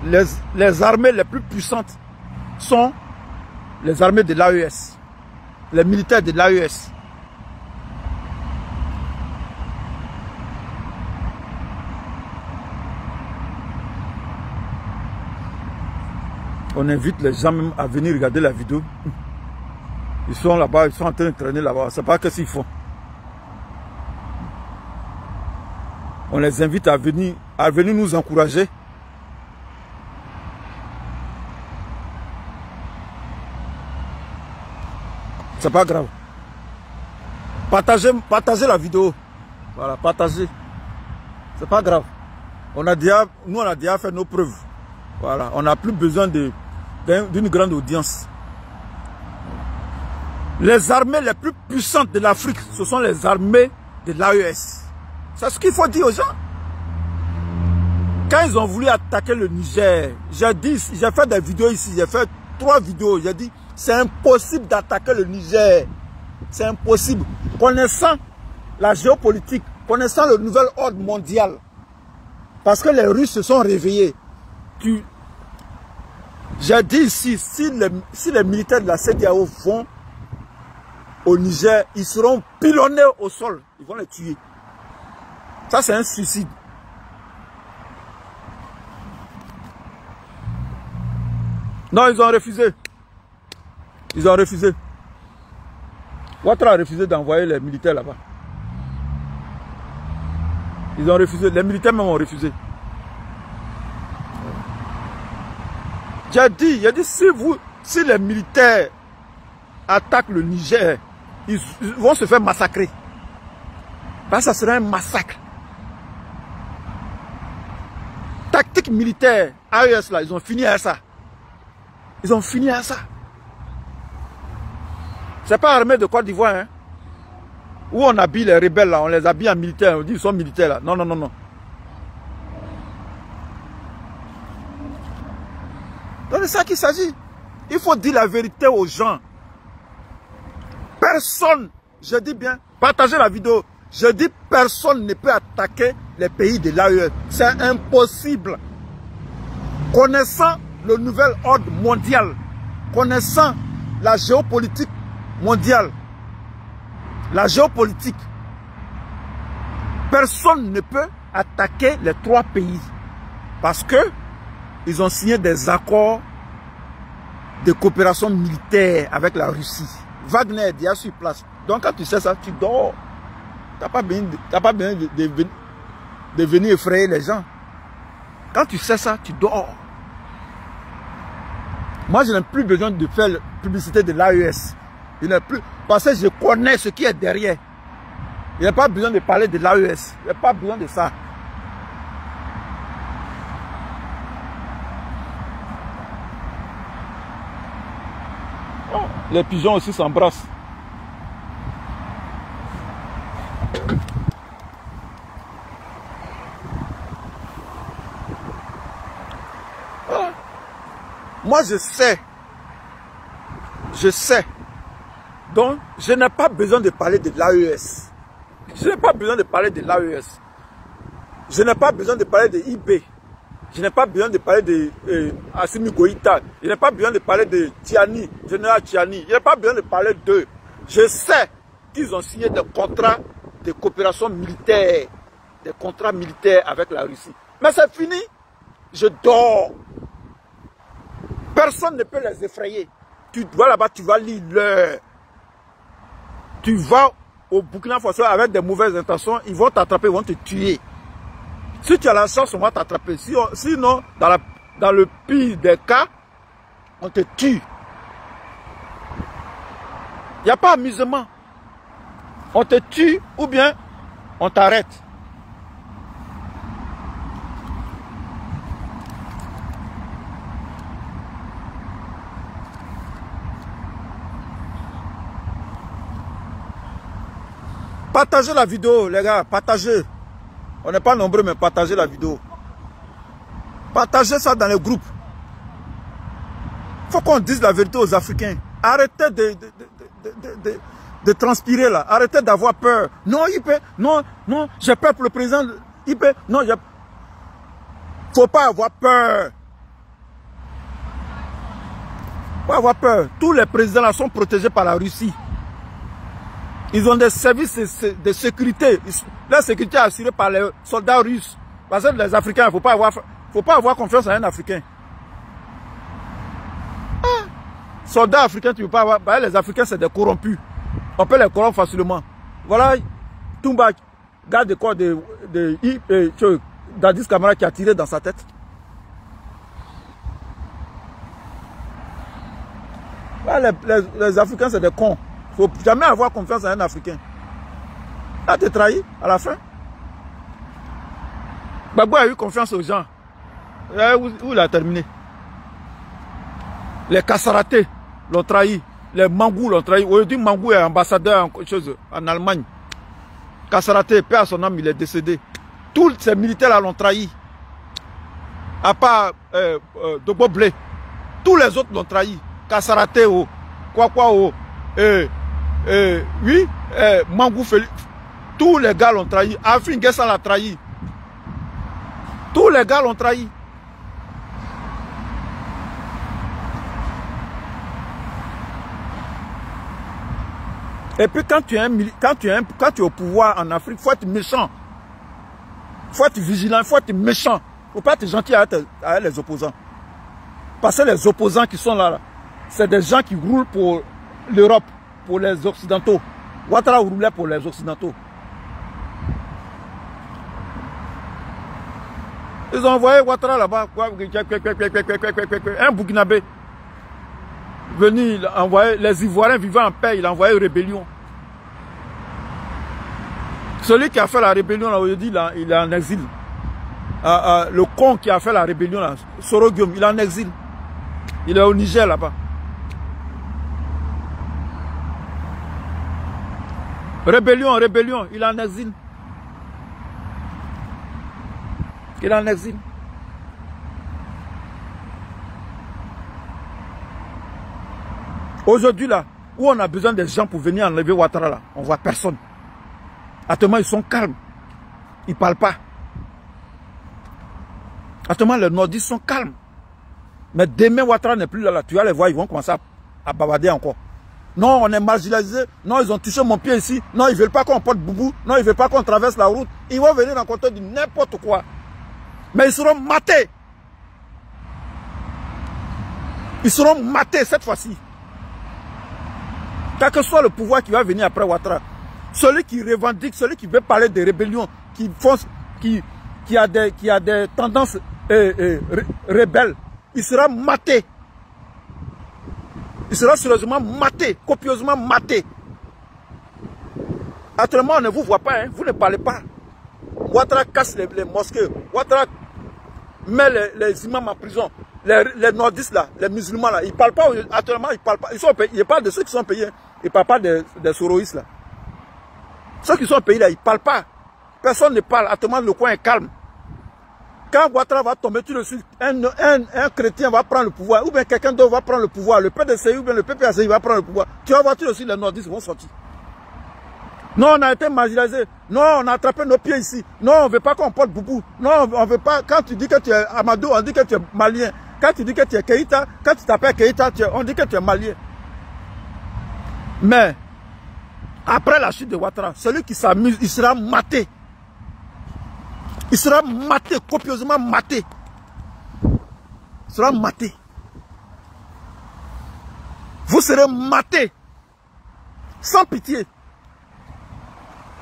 les armées les plus puissantes sont les armées de l'AES, les militaires de l'AES. On invite les gens même à venir regarder la vidéo. Ils sont là-bas, ils sont en train de traîner là-bas. C'est pas qu'est-ce qu'ils font. On les invite à venir nous encourager. C'est pas grave. Partagez la vidéo. Voilà, partagez. C'est pas grave. Nous, on a déjà fait nos preuves. Voilà, on n'a plus besoin d'une grande audience. Les armées les plus puissantes de l'Afrique, ce sont les armées de l'AES. C'est ce qu'il faut dire aux gens. Quand ils ont voulu attaquer le Niger, j'ai fait des vidéos ici, j'ai fait 3 vidéos, j'ai dit, c'est impossible d'attaquer le Niger. C'est impossible. Connaissant la géopolitique, connaissant le nouvel ordre mondial, parce que les Russes se sont réveillés. J'ai dit ici, si les militaires de la CEDEAO vont au Niger, ils seront pilonnés au sol. Ils vont les tuer. Ça, c'est un suicide. Non, ils ont refusé. Ils ont refusé. Ouattara a refusé d'envoyer les militaires là-bas. Ils ont refusé. Les militaires même ont refusé. J'ai dit, si les militaires attaquent le Niger, ils vont se faire massacrer. Parce que ça serait un massacre. Tactique militaire, AES là, ils ont fini à ça. Ils ont fini à ça. C'est pas armée de Côte d'Ivoire, hein. Où on habille les rebelles là, on les habille en militaire, on dit ils sont militaires là. Non, non, non, non. Donc c'est ça qu'il s'agit. Il faut dire la vérité aux gens. Personne, je dis bien, partagez la vidéo. Je dis personne ne peut attaquer les pays de l'AES. C'est impossible. Connaissant le nouvel ordre mondial, connaissant la géopolitique mondiale, la géopolitique, personne ne peut attaquer les 3 pays. Parce que ils ont signé des accords de coopération militaire avec la Russie. Wagner est déjà sur place. Donc quand tu sais ça, tu dors. Tu n'as pas besoin de venir effrayer les gens. Quand tu sais ça, tu dors. Moi, je n'ai plus besoin de faire la publicité de l'AES. Je n'ai plus, parce que je connais ce qui est derrière. Il n'y a pas besoin de parler de l'AES. Il n'y a pas besoin de ça. Oh, les pigeons aussi s'embrassent. Moi, je sais. Donc, je n'ai pas besoin de parler de l'AES. Je n'ai pas besoin de parler de l'AES. Je n'ai pas besoin de parler de IB. Je n'ai pas besoin de parler de Assimi Goïta. Je n'ai pas besoin de parler de Tiani, général Tiani. Je n'ai pas besoin de parler d'eux. Je sais qu'ils ont signé des contrats de coopération militaire. Des contrats militaires avec la Russie. Mais c'est fini. Je dors. Personne ne peut les effrayer. Tu vas là-bas, tu vas lire l'heure. Tu vas au Burkina Faso avec des mauvaises intentions, ils vont t'attraper, ils vont te tuer. Si tu as la chance, on va t'attraper. Sinon, dans le pire des cas, on te tue. Il n'y a pas amusement. On te tue ou bien on t'arrête. Partagez la vidéo, les gars, partagez. On n'est pas nombreux, mais partagez la vidéo. Partagez ça dans les groupes. Il faut qu'on dise la vérité aux Africains. Arrêtez de transpirer là. Arrêtez d'avoir peur. Non, il peut. Non, non, j'ai peur pour le président. Il peut. Non, j'ai... Faut pas avoir peur. Faut pas avoir peur. Tous les présidents là sont protégés par la Russie. Ils ont des services de sécurité. La sécurité est assurée par les soldats russes. Parce que les Africains, il faut pas avoir confiance en un Africain. Ah. Soldats africains, tu ne peux pas avoir. Bah, les Africains, c'est des corrompus. On peut les corrompre facilement. Voilà, Toumba, garde de corps d'Addis Camara qui a tiré dans sa tête. Voilà, les Africains, c'est des cons. Il ne faut jamais avoir confiance en un Africain. Là, tu es trahi à la fin. Gbagbo a eu confiance aux gens. Où il a terminé? Les Kassaraté l'ont trahi. Les Mangou l'ont trahi. Aujourd'hui, Mangou est ambassadeur en Allemagne. Kassaraté, paix à son âme, il est décédé. Tous ces militaires-là l'ont trahi. À part Dobo Blé. Tous les autres l'ont trahi. Kassaraté, oui, Mangou Félix. Tous les gars l'ont trahi. Afin Guessa l'a trahi. Tous les gars l'ont trahi. Et puis quand tu es au pouvoir en Afrique, il faut être méchant. Il faut être vigilant, il faut être méchant. Il ne faut pas être gentil avec les opposants. Parce que les opposants qui sont là, c'est des gens qui roulent pour l'Europe, pour les Occidentaux. Ouattara roulait pour les Occidentaux. Ils ont envoyé Ouattara là-bas, un Burkinabé. Venu, il a envoyé les Ivoiriens vivant en paix, il a envoyé une rébellion. Celui qui a fait la rébellion là, aujourd'hui, il est en exil. Le con qui a fait la rébellion là, Sorogium, il est en exil. Il est au Niger là-bas. Rébellion, rébellion, il est en exil. Il est en exil. Aujourd'hui là, où on a besoin des gens pour venir enlever Ouattara là, on voit personne. Actuellement, ils sont calmes. Ils ne parlent pas. Actuellement, les nordistes sont calmes. Mais demain, Ouattara n'est plus là, tu vas les voir, ils vont commencer à bavarder encore. Non, on est marginalisé. Non, ils ont touché mon pied ici. Non, ils ne veulent pas qu'on porte boubou. Non, ils ne veulent pas qu'on traverse la route. Ils vont venir rencontrer du n'importe quoi. Mais ils seront matés. Ils seront matés cette fois-ci. Quel que soit le pouvoir qui va venir après Ouattara, celui qui revendique, celui qui veut parler de rébellion, qui a des tendances rebelles, il sera maté. Il sera sérieusement maté, copieusement maté. Actuellement, on ne vous voit pas, hein, vous ne parlez pas. Ouattara casse les mosquées. Ouattara met les imams en prison. Les nordistes là, les musulmans là, ils ne parlent pas. Actuellement, ils ne parlent pas. Ils parlent de ceux qui sont payés. Ils ne parlent pas des soroïstes là. Ceux qui sont payés là, ils ne parlent pas. Personne ne parle. Actuellement, le coin est calme. Quand Ouattara va tomber, tu le suis, un chrétien va prendre le pouvoir, ou bien quelqu'un d'autre va prendre le pouvoir, le PDCI ou bien le PPACI va prendre le pouvoir. Tu vas voir, tu le suis, les nordistes vont sortir. Non, on a été marginalisés. Non, on a attrapé nos pieds ici. Non, on ne veut pas qu'on porte boubou. Non, on ne veut pas. Quand tu dis que tu es Amadou, on dit que tu es malien. Quand tu dis que tu es Keïta, quand tu t'appelles Keïta, on dit que tu es malien. Mais, après la chute de Ouattara, celui qui s'amuse, il sera maté. Il sera maté, copieusement maté. Il sera maté. Vous serez maté. Sans pitié.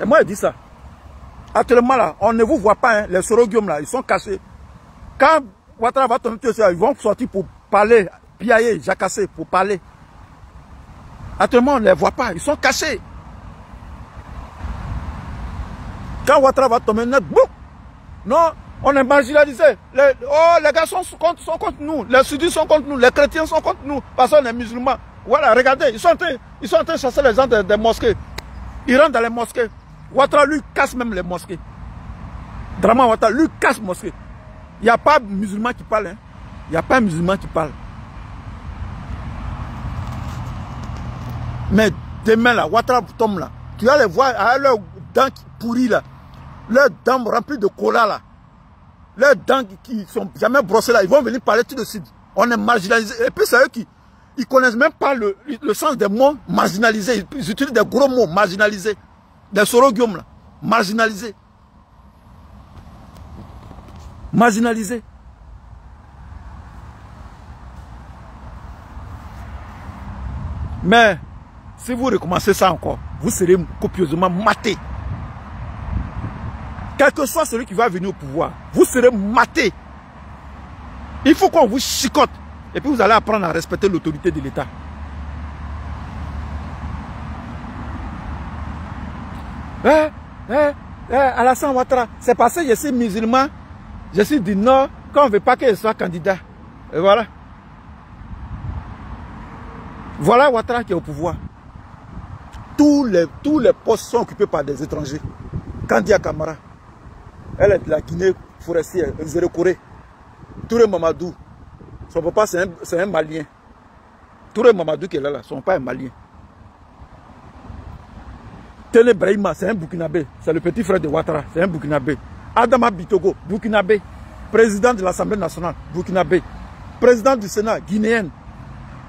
Et moi, je dis ça. Actuellement, là, on ne vous voit pas, hein, les sorogiums, là, ils sont cachés. Quand Ouattara va tomber, ils vont sortir pour parler, piailler, jacasser, pour parler. Actuellement, on ne les voit pas, ils sont cachés. Quand Ouattara va tomber, net, boum. Non, on est marginalisés. Les gars sont contre nous, les sudistes sont contre nous, les chrétiens sont contre nous, parce qu'on est musulmans. Voilà, regardez, ils sont en train de chasser les gens des mosquées. Ils rentrent dans les mosquées. Ouattara, lui, casse même les mosquées. Draman Ouattara, lui, casse les mosquées. Il n'y a pas de musulman qui parle. Hein. Il n'y a pas de musulman qui parle. Mais demain là, Ouattara tombe là, tu vas les voir avec leurs dents pourries là, leurs dents remplies de cola là, leurs dents qui sont jamais brossées là, ils vont venir parler tout de suite. On est marginalisé. Et puis c'est eux qui ne connaissent même pas le sens des mots marginalisés. Ils utilisent des gros mots marginalisés. Des soroguium là, marginalisés. Marginalisés. Mais si vous recommencez ça encore, vous serez copieusement maté. Quel que soit celui qui va venir au pouvoir, vous serez maté. Il faut qu'on vous chicote. Et puis vous allez apprendre à respecter l'autorité de l'État. Alassane Ouattara, c'est parce que je suis musulman, je suis du Nord, qu'on ne veut pas qu'il soit candidat. Et voilà. Voilà Ouattara qui est au pouvoir. Tous les postes sont occupés par des étrangers. Kandia Camara, elle est de la Guinée forestière, Zéro Corée. Touré Mamadou, son papa c'est un Malien. Touré Mamadou qui est là, son papa est Malien. Tene Brahima, c'est un Burkinabé, c'est le petit frère de Ouattara, c'est un Burkinabé. Adama Bitogo, Burkinabé. Président de l'Assemblée nationale, Burkinabé. Président du Sénat, guinéenne.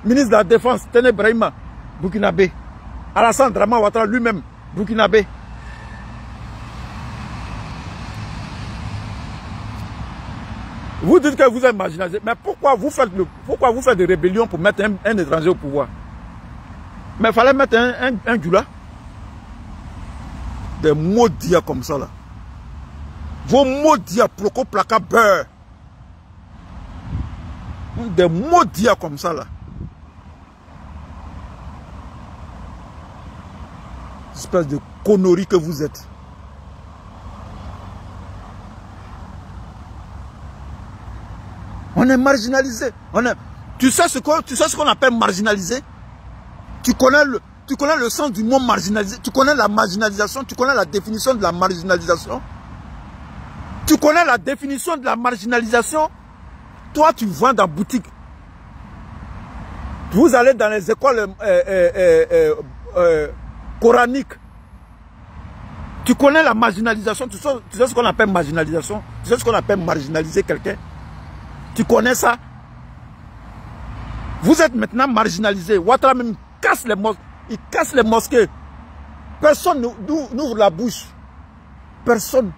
Ministre de la Défense, Tene Brahima, Burkinabé. Alassane Dramane Ouattara lui-même, Burkinabé. Vous dites que vous êtes marginalisé, mais pourquoi vous faites des rébellions pour mettre un étranger au pouvoir? Mais il fallait mettre un Djoula. Des maudits comme ça là. Vos maudits proco placa beurre. Des maudits comme ça là. Espèce de connerie que vous êtes. On est marginalisé. Tu sais ce qu'on appelle marginalisé? Tu connais le sens du mot marginalisé. Tu connais la marginalisation. Tu connais la définition de la marginalisation. Tu connais la définition de la marginalisation. Toi, tu vends dans la boutique. Vous allez dans les écoles coraniques. Tu connais la marginalisation. Tu sais ce qu'on appelle marginalisation. Tu sais ce qu'on appelle marginaliser quelqu'un. Tu connais ça? Vous êtes maintenant marginalisé. Ouattara même casse les mosquées. Il casse les mosquées. Personne n'ouvre la bouche. Personne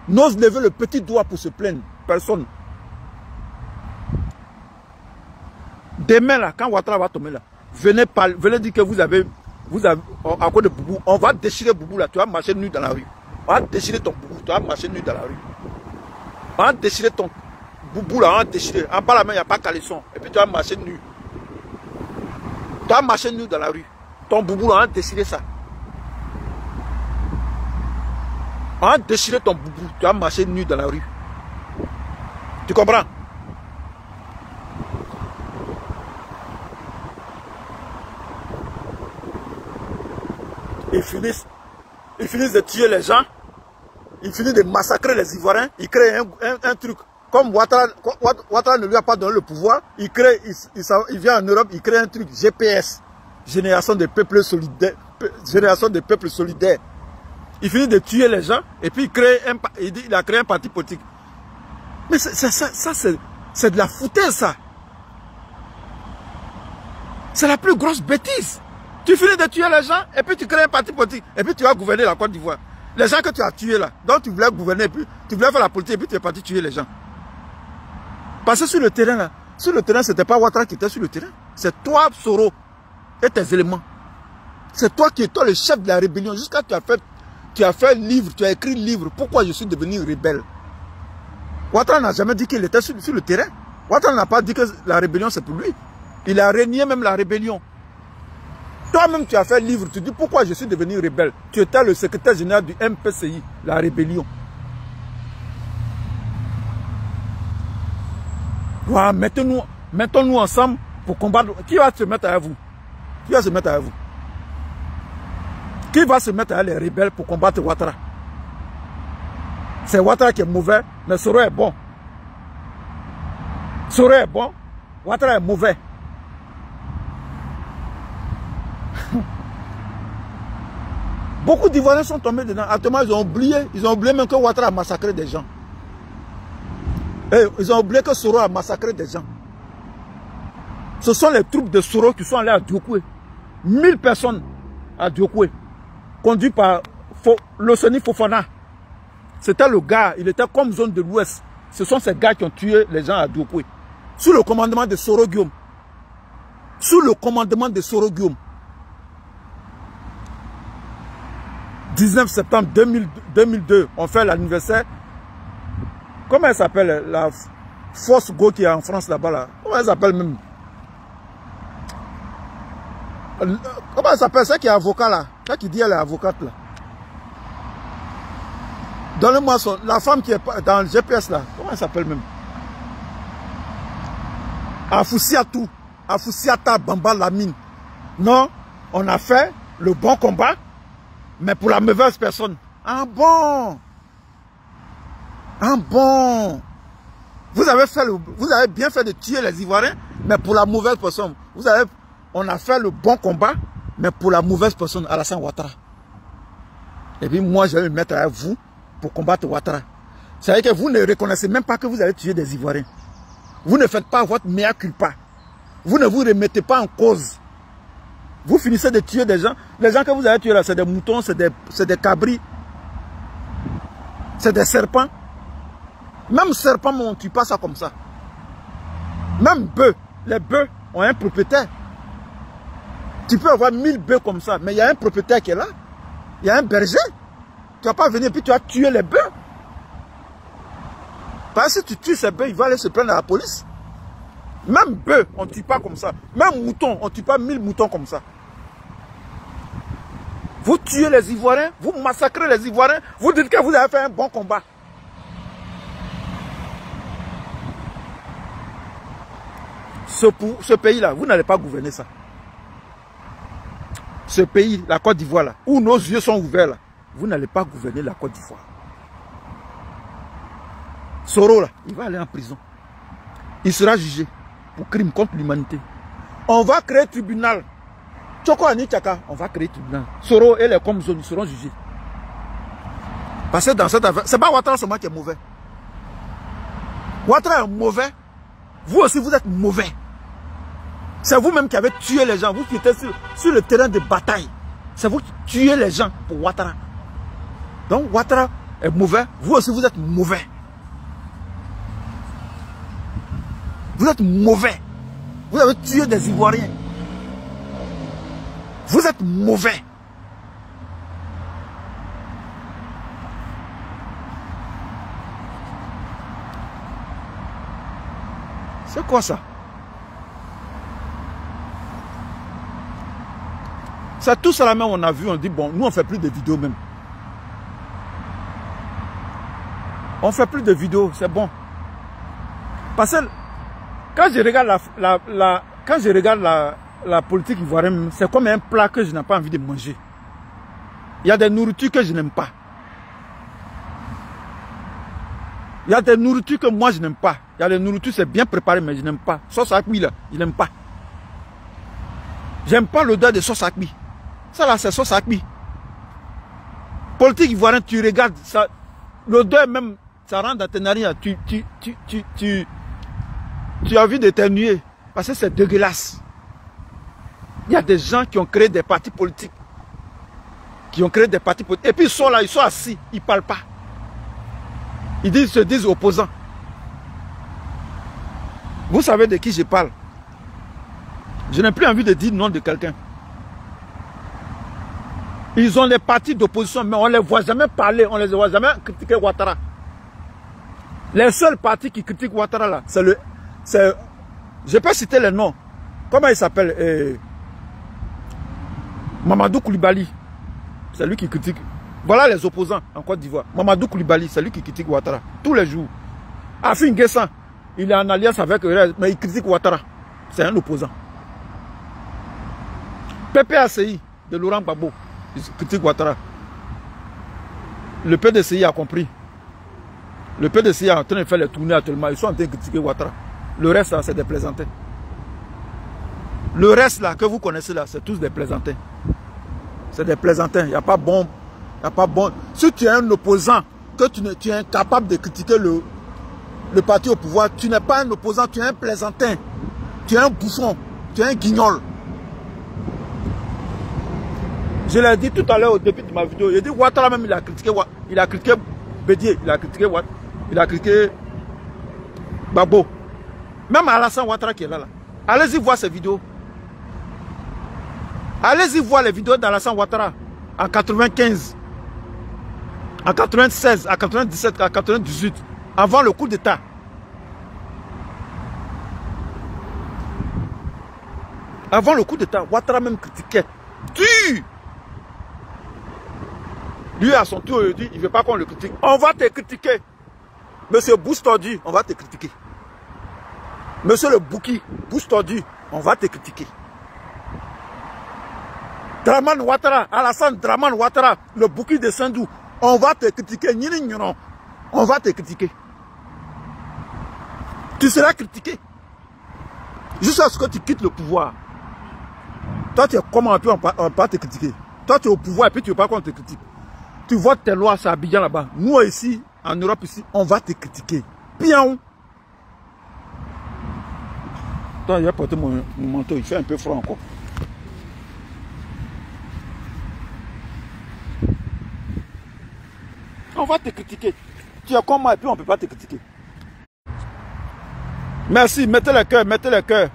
n'ose lever le petit doigt pour se plaindre. Personne. Demain, là, quand Ouattara va tomber là, venez dire que vous avez à cause de Boubou, on va déchirer Boubou là. Tu vas marcher nu dans la rue. On va déchirer ton Boubou. Tu vas marcher nu dans la rue. On va déchirer ton Boubou là, on va déchirer. En bas la main, il n'y a pas caleçon. Et puis tu vas marcher nu. Tu vas marcher nu dans la rue. Ton Boubou là, on va déchirer ça. On va déchirer ton Boubou. Tu vas marcher nu dans la rue. Tu comprends? Ils finissent de tuer les gens. Ils finissent de massacrer les Ivoiriens. Ils créent un truc. Comme Ouattara ne lui a pas donné le pouvoir, il vient en Europe, il crée un truc GPS. Génération des peuples solidaires. Génération des peuples solidaires. Il finit de tuer les gens et puis il a créé un parti politique. Mais ça c'est de la foutaise ça. C'est la plus grosse bêtise. Tu finis de tuer les gens et puis tu crées un parti politique et puis tu vas gouverner la Côte d'Ivoire. Les gens que tu as tués là, donc tu voulais gouverner et puis tu voulais faire la politique et puis tu es parti tuer les gens. Parce que sur le terrain là, ce n'était pas Ouattara qui était sur le terrain. C'est toi, Soro, et tes éléments. C'est toi qui es le chef de la rébellion. Jusqu'à tu as fait livre, tu as écrit livre. Pourquoi je suis devenu rebelle? Ouattara n'a jamais dit qu'il était sur le terrain. Ouattara n'a pas dit que la rébellion c'est pour lui. Il a régné même la rébellion. Toi-même tu as fait livre, tu dis pourquoi je suis devenu rebelle. Tu étais le secrétaire général du MPCI, la rébellion. Voilà, mettons-nous ensemble pour combattre. Qui va se mettre avec vous? Qui va se mettre avec vous? Qui va se mettre avec les rebelles pour combattre Ouattara? C'est Ouattara qui est mauvais, mais Soro est bon. Soro est bon, Ouattara est mauvais. Beaucoup d'Ivoiriens sont tombés dedans. Actuellement, ils ont oublié même que Ouattara a massacré des gens. Et ils ont oublié que Soro a massacré des gens. Ce sont les troupes de Soro qui sont allées à Diokoué. 1000 personnes à Diokoué, conduit par Loseni Fofana. C'était le gars, il était comme zone de l'Ouest. Ce sont ces gars qui ont tué les gens à Diokoué. Sous le commandement de Soro Guillaume. Sous le commandement de Soro Guillaume. 19 septembre 2002, on fait l'anniversaire. Comment elle s'appelle? La Force Go qui est en France là-bas. Là. Comment elle s'appelle même? Comment elle s'appelle? Celle qui est avocat là. Celle qui dit elle est avocate là. Donnez-moi la femme qui est dans le GPS là. Comment elle s'appelle même? Afoussiatou. Afoussiata Bamba Lamine. Non, on a fait le bon combat, mais pour la mauvaise personne. Ah bon? Ah bon? Vous avez bien fait de tuer les Ivoiriens, mais pour la mauvaise personne. On a fait le bon combat, mais pour la mauvaise personne, Alassane Ouattara. Et puis moi, je vais me mettre avec vous pour combattre Ouattara. C'est-à-dire que vous ne reconnaissez même pas que vous avez tué des Ivoiriens. Vous ne faites pas votre mea culpa. Vous ne vous remettez pas en cause. Vous finissez de tuer des gens. Les gens que vous avez tués là, c'est des moutons, c'est des cabris. C'est des serpents. Même serpents, on ne tue pas ça comme ça. Même bœufs. Les bœufs ont un propriétaire. Tu peux avoir 1000 bœufs comme ça, mais il y a un propriétaire qui est là. Il y a un berger. Tu ne vas pas venir et puis tu vas tuer les bœufs. Parce que si tu tues ces bœufs, il va aller se plaindre à la police. Même bœufs, on ne tue pas comme ça. Même moutons, on ne tue pas 1000 moutons comme ça. Vous tuez les Ivoiriens, vous massacrez les Ivoiriens, vous dites que vous avez fait un bon combat. Ce pays-là, vous n'allez pas gouverner ça. Ce pays, la Côte d'Ivoire, là, où nos yeux sont ouverts, là, vous n'allez pas gouverner la Côte d'Ivoire. Soro, là, il va aller en prison. Il sera jugé pour crime contre l'humanité. On va créer tribunal. Tchoko Ani Tchaka, on va créer tribunal. Soro et les Komzon, ils seront jugés. Parce que dans cette affaire, c'est pas Ouattara seulement qui est mauvais. Ouattara est mauvais. Vous aussi, vous êtes mauvais. C'est vous-même qui avez tué les gens. Vous qui étiez sur le terrain de bataille. C'est vous qui tuez les gens pour Ouattara. Donc Ouattara est mauvais. Vous aussi, vous êtes mauvais. Vous êtes mauvais. Vous avez tué des Ivoiriens. Vous êtes mauvais. C'est quoi ça? C'est tout ça là même on a vu, on dit bon, nous on fait plus de vidéos même. On fait plus de vidéos, c'est bon. Parce que quand je regarde la politique ivoirienne, c'est comme un plat que je n'ai pas envie de manger. Il y a des nourritures que je n'aime pas. Il y a des nourritures que moi je n'aime pas. Il y a des nourritures, c'est bien préparé, mais je n'aime pas. Sauce à cuit là, je n'aime pas. J'aime pas l'odeur de sauce à cuit. Ça là, c'est sauce à cuit. Politique ivoirienne, tu regardes, l'odeur même, ça rentre dans tes narines. Tu as envie d'éternuer. Parce que c'est dégueulasse. Il y a des gens qui ont créé des partis politiques. Et puis ils sont là, ils sont assis, ils ne parlent pas. Ils se disent opposants. Vous savez de qui je parle? Je n'ai plus envie de dire le nom de quelqu'un. Ils ont les partis d'opposition, mais on ne les voit jamais parler, on ne les voit jamais critiquer Ouattara. Les seuls partis qui critiquent Ouattara là, je peux citer les noms. Comment il s'appelle? Mamadou Koulibaly. C'est lui qui critique. Voilà les opposants en Côte d'Ivoire. Mamadou Koulibaly, c'est lui qui critique Ouattara. Tous les jours. Afin Guessan, il est en alliance avec eux, mais il critique Ouattara. C'est un opposant. PPACI de Laurent Gbagbo, il critique Ouattara. Le PDCI a compris. Le PDCI est en train de faire les tournées actuellement. Ils sont en train de critiquer Ouattara. Le reste là, c'est des plaisantins. Le reste là, que vous connaissez là, c'est tous des plaisantins. C'est des plaisantins. Il n'y a pas bon. Il n'y a pas bon. Si tu es un opposant, que tu es incapable de critiquer le parti au pouvoir, tu n'es pas un opposant, tu es un plaisantin. Tu es un bouffon. Tu es un guignol. Je l'ai dit tout à l'heure au début de ma vidéo. J'ai dit Ouattara même il a critiqué Bédié, il a critiqué Gbagbo. Même Alassane Ouattara qui est là. Allez-y voir ces vidéos. Allez-y voir les vidéos d'Alassane Ouattara en 95, en 96, en 97, en 98, avant le coup d'État. Avant le coup d'État, Ouattara même critiquait. Tu! Lui, à son tour, il dit, il ne veut pas qu'on le critique. On va te critiquer. Monsieur Boustordu, on va te critiquer. Monsieur le Bouki, Boustordu, on va te critiquer. Dramane Ouattara, Alassane Dramane Ouattara, le Bouki de Sindou, on va te critiquer. On va te critiquer. Tu seras critiqué. Jusqu'à ce que tu quittes le pouvoir. Toi, tu es comment, puis on va pas te critiquer. Toi, tu es au pouvoir et puis tu ne veux pas qu'on te critique. Tu votes tes lois, c'est Abidjan là-bas. Nous, ici, en Europe, ici, on va te critiquer. Pion. Attends, il a porté mon manteau, il fait un peu froid encore. On va te critiquer. Tu es comme moi et puis on ne peut pas te critiquer. Merci, mettez le cœur, mettez le cœur.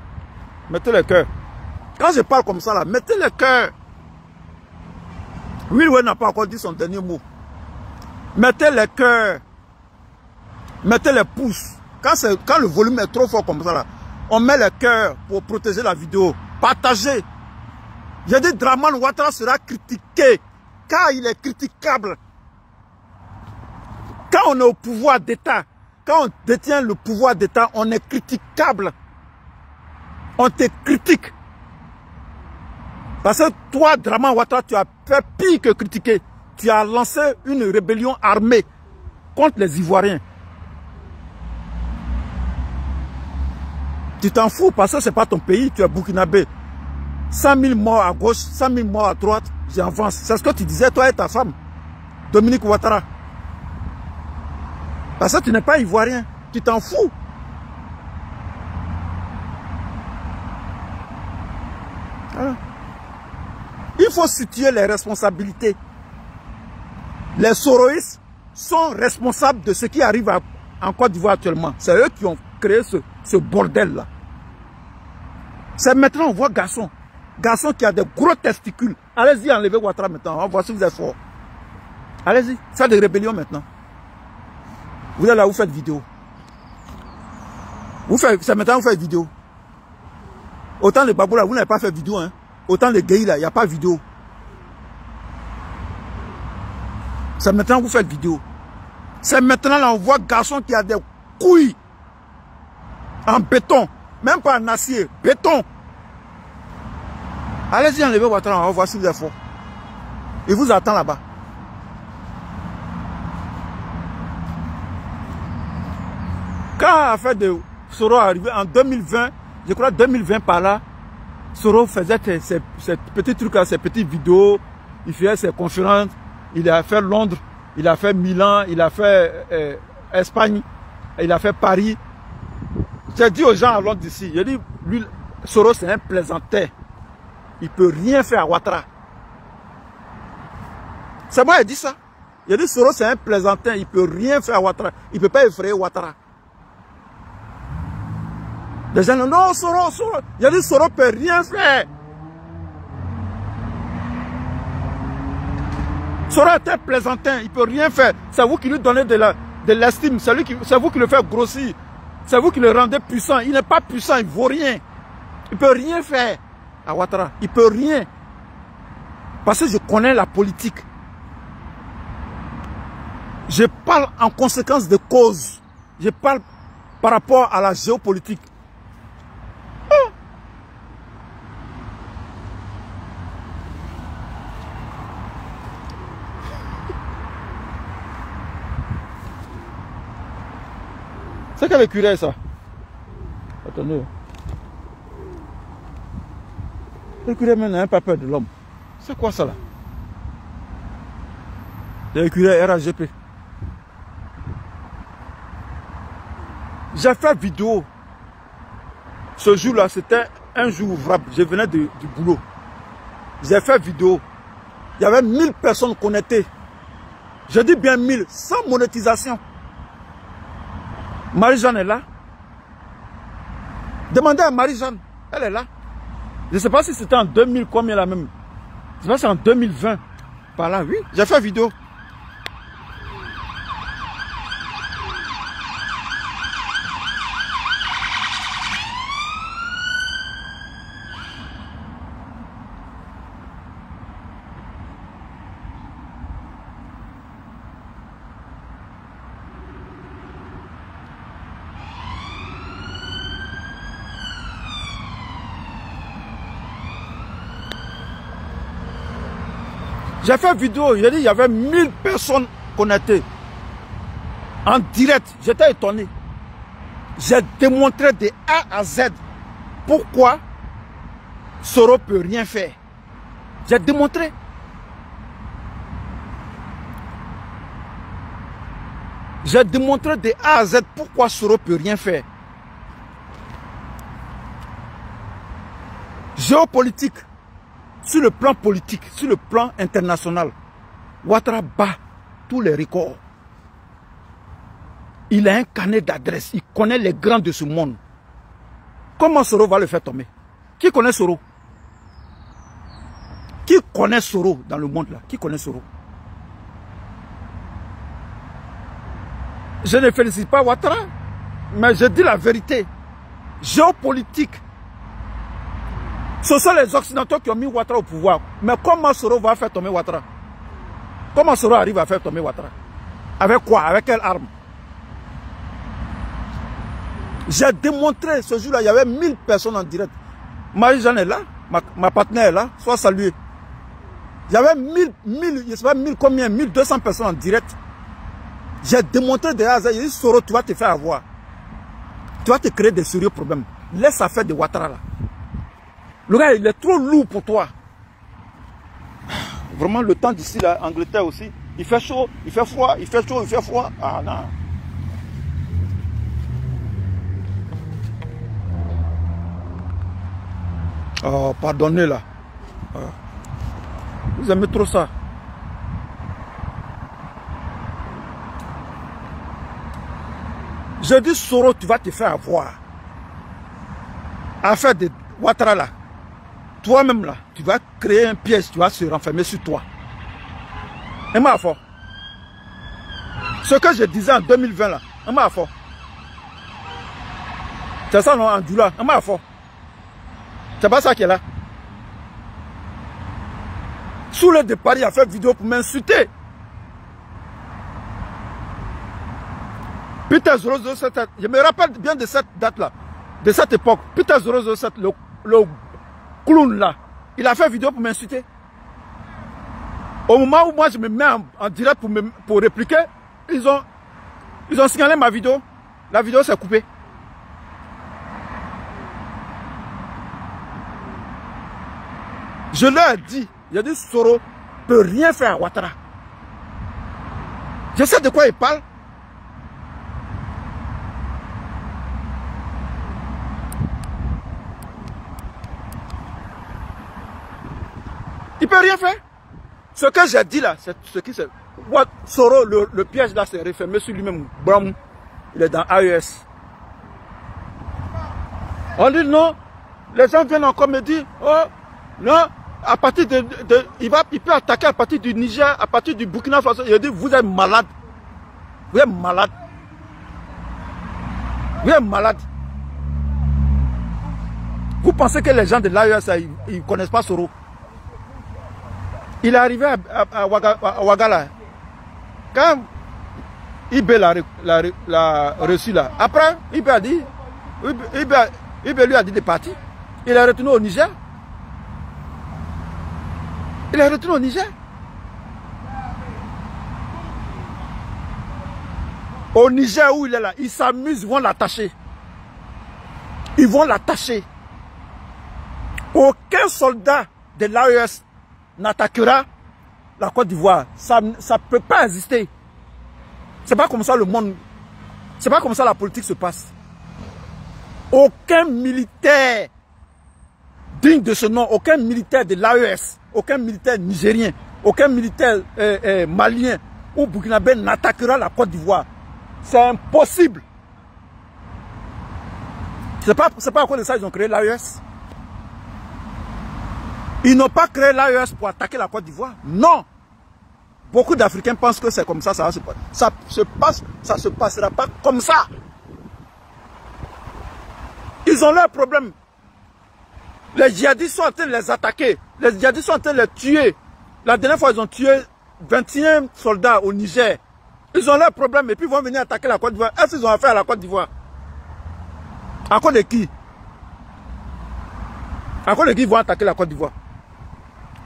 Mettez le cœur. Quand je parle comme ça, là, mettez le cœur. Will n'a pas encore dit son dernier mot. Mettez les cœurs. Mettez les pouces. Quand le volume est trop fort comme ça, là, on met les cœurs pour protéger la vidéo. Partagez. J'ai dit Dramane Ouattara sera critiqué. Car il est critiquable. Quand on est au pouvoir d'État, quand on détient le pouvoir d'État, on est critiquable. On te critique. Parce que toi, Dramane Ouattara, tu as fait pire que critiquer. Tu as lancé une rébellion armée contre les Ivoiriens. Tu t'en fous parce que ce n'est pas ton pays, tu es burkinabé. 100 000 morts à gauche, 100 000 morts à droite, j'avance. C'est ce que tu disais, toi et ta femme, Dominique Ouattara. Parce que tu n'es pas ivoirien, tu t'en fous. Voilà. Il faut situer les responsabilités. Les Soroïstes sont responsables de ce qui arrive en Côte d'Ivoire actuellement. C'est eux qui ont créé ce bordel-là. C'est maintenant on voit garçon qui a des gros testicules. Allez-y, enlevez Ouattara maintenant. On va voir si vous êtes fort. Allez-y, faites des rébellions maintenant. Vous êtes là, vous faites vidéo. C'est maintenant vous faites vidéo. Autant les babous là, vous n'avez pas fait vidéo. Hein. Autant les gays là, il n'y a pas vidéo. C'est maintenant que vous faites vidéo. C'est maintenant là, on voit garçon qui a des couilles en béton. Même pas en acier, béton. Allez-y, enlevez Ouattara, on va voir si vous êtes fort. Il vous attend là-bas. Quand l'affaire de Soro est arrivée en 2020, je crois 2020 par là, Soro faisait ses petits trucs, ses petites vidéos, il faisait ses conférences, il a fait Londres, il a fait Milan, il a fait Espagne, il a fait Paris. J'ai dit aux gens à Londres d'ici, j'ai dit, lui, Soro c'est un plaisantin, il ne peut rien faire à Ouattara. C'est moi qui ai dit ça. J'ai dit Soro c'est un plaisantin, il ne peut rien faire à Ouattara, il ne peut pas effrayer Ouattara. Les gens disent non, Soro. J'ai dit Soro ne peut rien faire. Soro est un plaisantin, il ne peut rien faire. C'est vous qui lui donnez de l'estime, c'est vous qui le faites grossir. C'est vous qui le rendez puissant. Il n'est pas puissant, il ne vaut rien. Il ne peut rien faire à Ouattara. Il ne peut rien. Parce que je connais la politique. Je parle en conséquence de cause. Je parle par rapport à la géopolitique. C'est quel écureuil ça? Attendez. L'écureuil n'a pas peur de l'homme. C'est quoi ça là? des écureuils RAGP. J'ai fait vidéo. Ce jour-là, c'était un jour ouvrable. Je venais du boulot. J'ai fait vidéo. Il y avait 1000 personnes connectées. Je dis bien 1000, sans monétisation. Marie-Jeanne est là. Demandez à Marie-Jeanne, elle est là. Je ne sais pas si c'était en 2000, combien la même. Je sais pas si c'est en 2020. Par là, oui. J'ai fait vidéo. J'ai fait vidéo, j'ai dit il y avait 1000 personnes connectées. En direct, j'étais étonné. J'ai démontré de A à Z pourquoi Soro ne peut rien faire. J'ai démontré. J'ai démontré de A à Z pourquoi Soro ne peut rien faire. Géopolitique. Sur le plan politique, sur le plan international, Ouattara bat tous les records. Il a un carnet d'adresses, il connaît les grands de ce monde. Comment Soro va le faire tomber? Qui connaît Soro? Qui connaît Soro dans le monde là? Qui connaît Soro? Je ne félicite pas Ouattara, mais je dis la vérité. Géopolitique. Ce sont les Occidentaux qui ont mis Ouattara au pouvoir. Mais comment Soro va faire tomber Ouattara? Comment Soro arrive à faire tomber Ouattara? Avec quoi? Avec quelle arme? J'ai démontré ce jour-là, il y avait 1000 personnes en direct. Marie-Jeanne est là, ma partenaire est là, soit saluée. Il y avait 1000, je ne sais pas 1000 combien, 1200 personnes en direct. J'ai démontré derrière ça, j'ai dit Soro, tu vas te faire avoir. Tu vas te créer des sérieux problèmes. Laisse affaire de Ouattara là. Le gars, il est trop lourd pour toi. Vraiment, le temps d'ici, là, Angleterre aussi, il fait chaud, il fait froid, il fait chaud, il fait froid. Ah non. Oh, pardonnez là. Vous aimez trop ça. Je dis, Soro, tu vas te faire avoir. Affaire de Ouattara là. Toi-même là, tu vas créer un piège, tu vas se renfermer sur toi. Et ma foi. Ce que je disais en 2020 là, et ma foi. C'est ça non, Andoula, et ma foi. C'est pas ça qui est là. Sous le départ, il a fait vidéo pour m'insulter. Peter 007, je me rappelle bien de cette date là, de cette époque. Peter 007, le clown là, il a fait vidéo pour m'insulter. Au moment où moi je me mets en direct pour répliquer, ils ont signalé ma vidéo. La vidéo s'est coupée. Je leur ai dit, j'ai dit Soro peut rien faire à Ouattara. Je sais de quoi il parle. Il peut rien faire. Ce que j'ai dit là, c'est ce qui se... Soro, le piège là, s'est refermé sur lui-même. Bram, il est dans AES. On dit non. Les gens viennent encore me dire, oh, non, à partir il peut attaquer à partir du Niger, à partir du Burkina Faso. Il dit, vous êtes malade. Vous êtes malade. Vous êtes malade. Vous pensez que les gens de l'AES, ils ne connaissent pas Soro? Il est arrivé à Ouagala. Quand IB l'a reçu là, après, IB a dit, IB lui a dit de partir. Il est retourné au Niger. Il est retourné au Niger. Au Niger où il est là, ils s'amusent, ils vont l'attacher. Ils vont l'attacher. Aucun soldat de l'AES n'attaquera la Côte d'Ivoire. Ça ne peut pas exister. C'est pas comme ça le monde, c'est pas comme ça la politique se passe. Aucun militaire digne de ce nom, aucun militaire de l'AES, aucun militaire nigérien, aucun militaire malien ou burkinabé n'attaquera la Côte d'Ivoire. C'est impossible. C'est pas à cause de ça qu'ils ont créé l'AES. Ils n'ont pas créé l'AES pour attaquer la Côte d'Ivoire. Non. Beaucoup d'Africains pensent que c'est comme ça, ça se passera pas comme ça. Ils ont leurs problèmes. Les djihadistes sont en train de les attaquer. Les djihadistes sont en train de les tuer. La dernière fois, ils ont tué 21 soldats au Niger. Ils ont leurs problèmes et puis ils vont venir attaquer la Côte d'Ivoire. Est-ce qu'ils ont affaire à la Côte d'Ivoire? À cause de qui? À cause de qui ils vont attaquer la Côte d'Ivoire?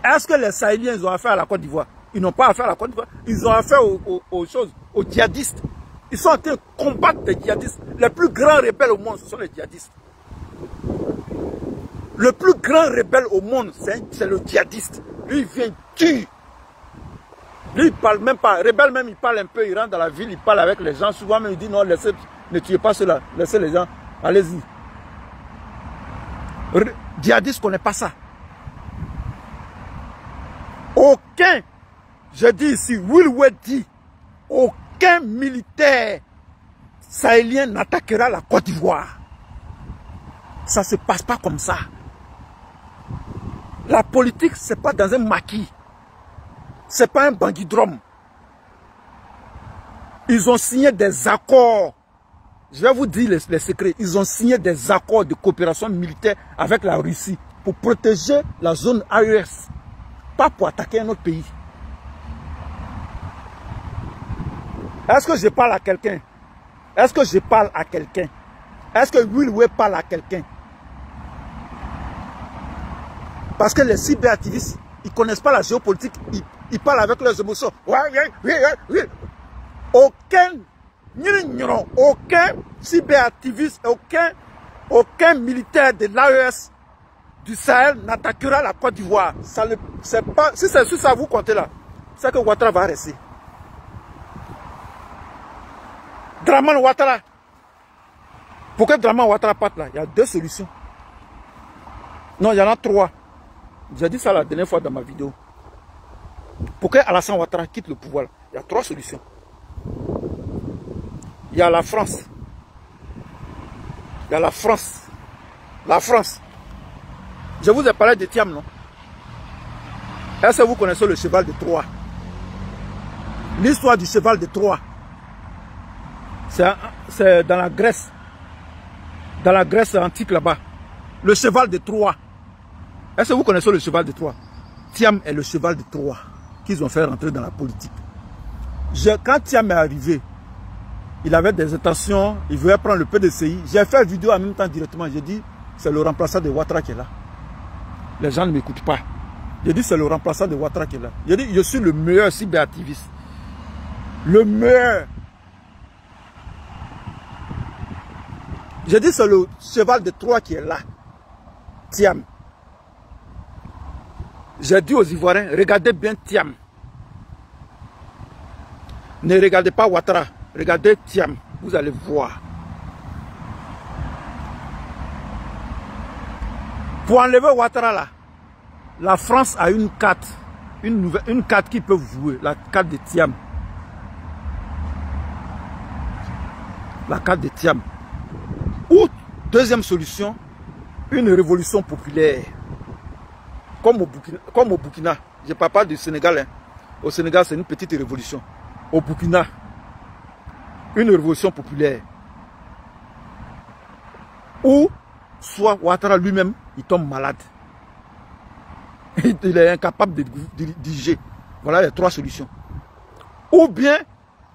Est-ce que les Sahéliens ils ont affaire à la Côte d'Ivoire? Ils n'ont pas affaire à la Côte d'Ivoire. Ils ont affaire aux choses, aux djihadistes. Ils sont en train de combattre les djihadistes. Les plus grands rebelles au monde, ce sont les djihadistes. Le plus grand rebelle au monde, c'est le djihadiste. Lui, il vient tuer. Lui, il parle même pas. Rebelle même, il parle un peu. Il rentre dans la ville, il parle avec les gens. Souvent même, il dit non, laissez, ne tuez pas ceux-là. Laissez les gens. Allez-y. Djihadiste ne connaît pas ça. Aucun, je dis ici, Will Wade dit, aucun militaire sahélien n'attaquera la Côte d'Ivoire. Ça ne se passe pas comme ça. La politique, ce n'est pas dans un maquis. Ce n'est pas un banguidrome. Ils ont signé des accords. Je vais vous dire les secrets. Ils ont signé des accords de coopération militaire avec la Russie pour protéger la zone AES. Pas pour attaquer un autre pays. Est-ce que je parle à quelqu'un? Est-ce que je parle à quelqu'un? Est-ce que Will Wade parle à quelqu'un? Parce que les cyberactivistes, ils ne connaissent pas la géopolitique, ils parlent avec leurs émotions. Aucun cyberactiviste, aucun militaire de l'AES du Sahel n'attaquera la Côte d'Ivoire. Si c'est sur ça vous comptez là, c'est que Ouattara va rester. Dramane Ouattara. Pour que Dramane Ouattara parte là, il y a 2 solutions. Non, il y en a 3. J'ai dit ça la dernière fois dans ma vidéo. Pour que Alassane Ouattara quitte le pouvoir, il y a 3 solutions. Il y a la France. Il y a la France. La France. Je vous ai parlé de Thiam, non? Est-ce que vous connaissez le cheval de Troie? L'histoire du cheval de Troie. C'est dans la Grèce. Dans la Grèce antique là-bas. Le cheval de Troie. Est-ce que vous connaissez le cheval de Troie? Thiam est le cheval de Troie qu'ils ont fait rentrer dans la politique. Quand Thiam est arrivé, il avait des intentions, il voulait prendre le PDCI. J'ai fait une vidéo en même temps directement. J'ai dit, c'est le remplaçant de Ouattara qui est là. Les gens ne m'écoutent pas. J'ai dit, c'est le remplaçant de Ouattara qui est là. J'ai dit, je suis le meilleur cyberactiviste. Le meilleur. J'ai dit, c'est le cheval de Troie qui est là. Thiam. J'ai dit aux Ivoiriens, regardez bien Thiam. Ne regardez pas Ouattara. Regardez Thiam. Vous allez voir. Pour enlever Ouattara là, la France a une carte. Une carte qui peut jouer. La carte de Thiam. La carte de Thiam. Ou, deuxième solution, une révolution populaire. Comme au Burkina. Je ne parle pas du Sénégal. Hein. Au Sénégal, c'est une petite révolution. Au Burkina, une révolution populaire. Ou, soit Ouattara lui-même, il tombe malade. Il est incapable de diriger. Voilà les 3 solutions. Ou bien,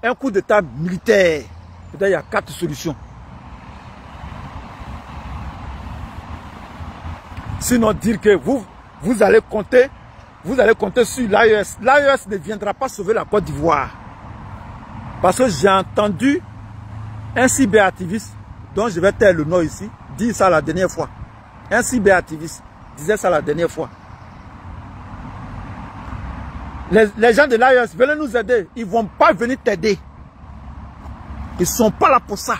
un coup d'état militaire. Peut-être il y a 4 solutions. Sinon, dire que vous allez compter sur l'AES. L'AES ne viendra pas sauver la Côte d'Ivoire. Parce que j'ai entendu un cyberactiviste, dont je vais taire le nom ici, dire ça la dernière fois. Un cyberactiviste disait ça la dernière fois. Les gens de l'AES, venez nous aider. Ils ne vont pas venir t'aider. Ils ne sont pas là pour ça.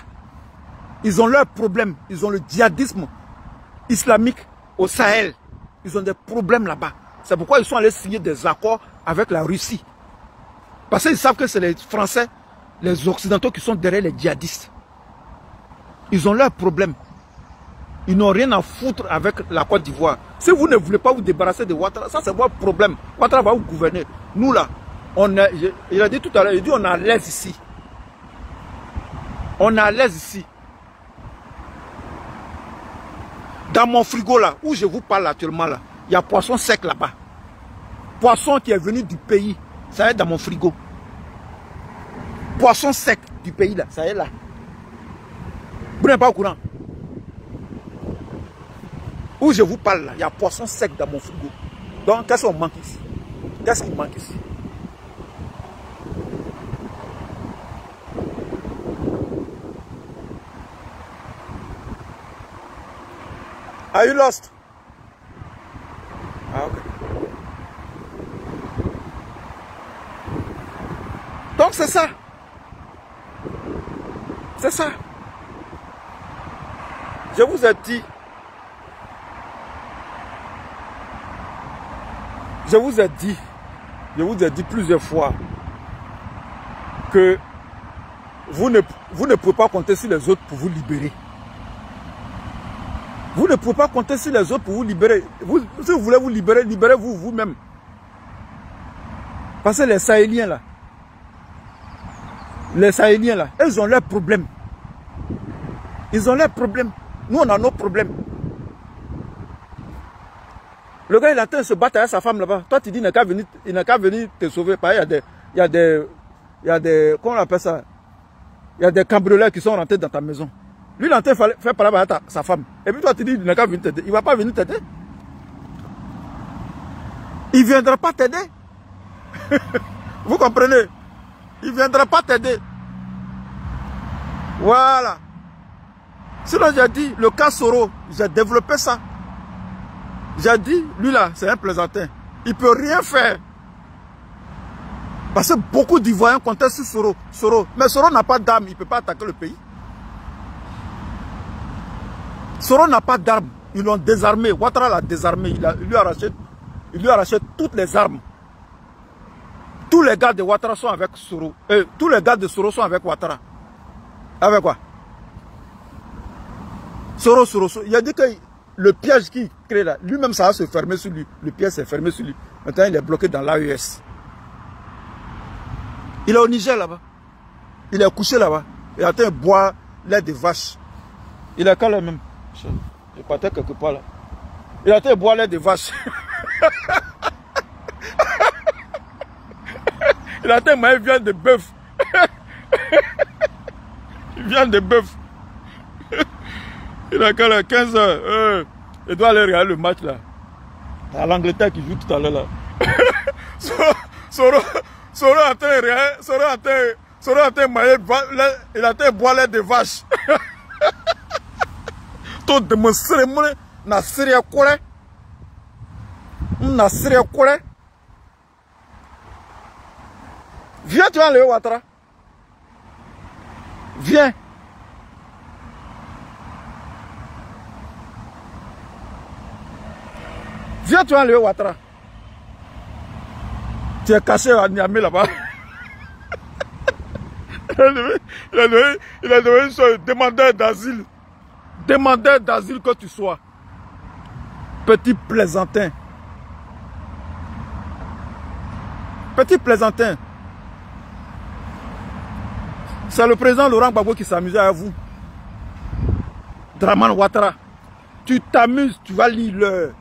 Ils ont leurs problèmes. Ils ont le djihadisme islamique au Sahel. Ils ont des problèmes là-bas. C'est pourquoi ils sont allés signer des accords avec la Russie. Parce qu'ils savent que c'est les Français, les Occidentaux qui sont derrière les djihadistes. Ils ont leurs problèmes. Ils n'ont rien à foutre avec la Côte d'Ivoire. Si vous ne voulez pas vous débarrasser de Ouattara, ça c'est votre problème. Ouattara va vous gouverner. Nous là, il a dit tout à l'heure, il dit on est à l'aise ici. On est à l'aise ici. Dans mon frigo là, où je vous parle actuellement là, il y a poisson sec là-bas. Poisson qui est venu du pays, ça est dans mon frigo. Poisson sec du pays là, ça est là. Vous n'êtes pas au courant? Où je vous parle là, il y a poisson sec dans mon frigo. Donc, qu'est-ce qu'on manque ici? Qu'est-ce qui manque ici? Are you lost? Ah, ok. Donc, c'est ça. C'est ça. Je vous ai dit. Je vous ai dit plusieurs fois que vous ne pouvez pas compter sur les autres pour vous libérer. Vous ne pouvez pas compter sur les autres pour vous libérer. Si vous voulez vous libérer, libérez-vous vous-même. Parce que les Sahéliens là, ils ont leurs problèmes. Ils ont leurs problèmes. Nous, on a nos problèmes. Le gars, il attend de se battre avec sa femme là-bas. Toi, tu dis, il n'a qu'à venir te sauver. Il y a des, comment on appelle ça? Il y a des cambrioleurs qui sont rentrés dans ta maison. Lui, il est en train de faire parler avec sa femme. Et puis toi, tu dis, il n'a qu'à venir t'aider. Il ne va pas venir t'aider. Il ne viendra pas t'aider. Vous comprenez? Il ne viendra pas t'aider. Voilà. Sinon, j'ai dit, le cas Soro, j'ai développé ça. J'ai dit, lui là, c'est un plaisantin. Il ne peut rien faire. Parce que beaucoup d'Ivoiriens comptaient sur Soro. Mais Soro n'a pas d'armes, il ne peut pas attaquer le pays. Soro n'a pas d'armes. Ils l'ont désarmé. Ouattara l'a désarmé. Il lui a arraché toutes les armes. Tous les gars de Ouattara sont avec Soro. Tous les gars de Soro sont avec Ouattara. Avec quoi? Soro. Il a dit que le piège qu'il crée là, lui-même ça va se fermer sur lui. Le piège s'est fermé sur lui. Maintenant il est bloqué dans l'AES. Il est au Niger là-bas. Il est couché là-bas. Il est en train de boire lait de vache. Il est calme même. Je partais quelque part là. Il est en train de boire lait de vache. Il est en train de manger viande de bœuf. Viande de bœuf. Il a qu'à 15 heures. Il doit aller regarder le match là. À l'Angleterre qui joue tout à l'heure là. Soro a été maillé, il a été boire lait de vache. Tout démonstré, na sérieux quoi? Na sérieux quoi? Viens, tu vas aller au Ouattara. Viens. Viens, tu vas aller au Ouattara. Tu es caché à Niamey là-bas. Il a donné une chose, demandeur d'asile. Demandeur d'asile que tu sois. Petit plaisantin. Petit plaisantin. C'est le président Laurent Gbagbo qui s'amusait à vous. Dramane Ouattara. Tu t'amuses, tu vas lire l'heure.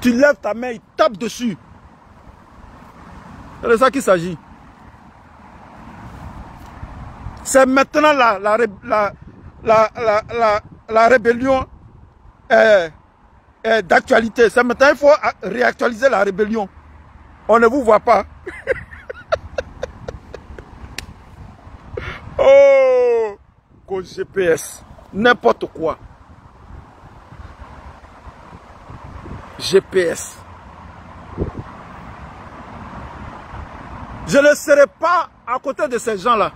Tu lèves ta main, il tape dessus. C'est de ça qu'il s'agit. C'est maintenant la rébellion d'actualité. C'est maintenant il faut réactualiser la rébellion. On ne vous voit pas. Oh, GPS, n'importe quoi. GPS. Je ne serai pas à côté de ces gens-là.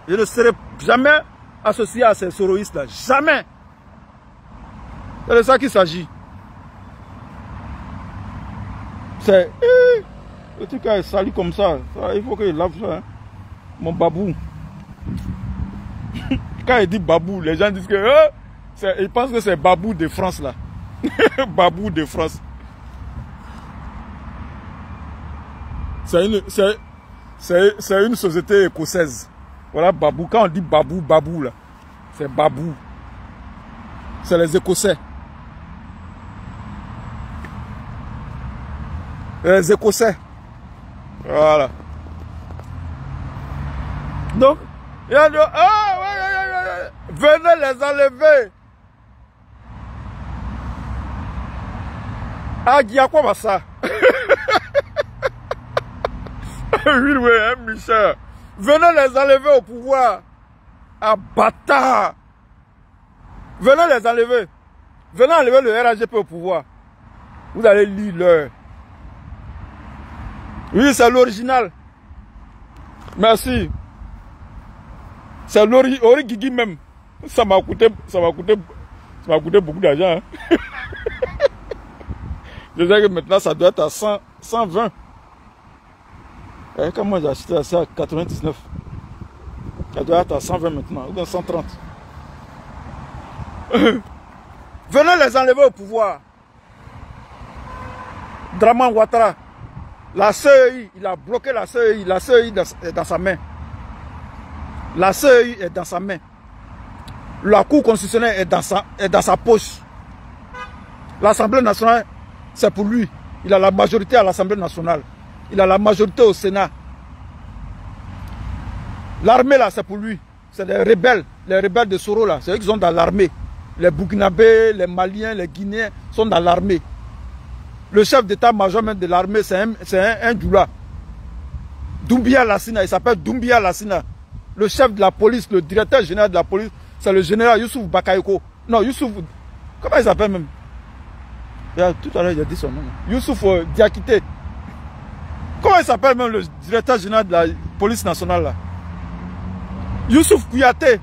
Je ne serai jamais associé à ces soroïstes-là. Jamais. C'est de ça qu'il s'agit. C'est... Le truc est sali comme ça. Il faut qu'il lave ça. Hein. Mon babou. Quand il dit babou, les gens disent que... ils pensent que c'est babou de France là. Babou de France. C'est une société écossaise. Voilà babou. Quand on dit babou, babou là. C'est babou. C'est les Écossais. Les Écossais. Voilà. Donc, il a dit, venez les enlever. Ah, il y a quoi ça? Oui, oui, hein, Michel. Venez les enlever au pouvoir. Ah, bâtard. Venez les enlever. Venez enlever le RAGP au pouvoir. Vous allez lire l'heure. Oui, c'est l'original. Merci. C'est l'origigi même. Ça m'a coûté beaucoup d'argent. Hein. Je sais que maintenant ça doit être à 120. Quand moi j'ai acheté ça à 99. Ça doit être à 120 maintenant, ou bien 130. Venez les enlever au pouvoir. Draman Ouattara. La CEI, il a bloqué la CEI. La CEI est dans sa main. La CEI est dans sa main. La Cour constitutionnelle est dans sa poche. L'Assemblée nationale, c'est pour lui. Il a la majorité à l'Assemblée nationale. Il a la majorité au Sénat. L'armée là, c'est pour lui. C'est les rebelles de Soro là. C'est eux qui sont dans l'armée. Les Burkinabés, les Maliens, les Guinéens sont dans l'armée. Le chef d'état-major de l'armée, c'est un Djoula. Doumbia Lassina, il s'appelle Doumbia Lassina. Le chef de la police, le directeur général de la police, c'est le général Youssouf Bakayoko. Non, Youssouf, comment il s'appelle même? Tout à l'heure, il a dit son nom. Youssouf Diakité. Comment il s'appelle même le directeur général de la police nationale là? Youssouf Kouyaté.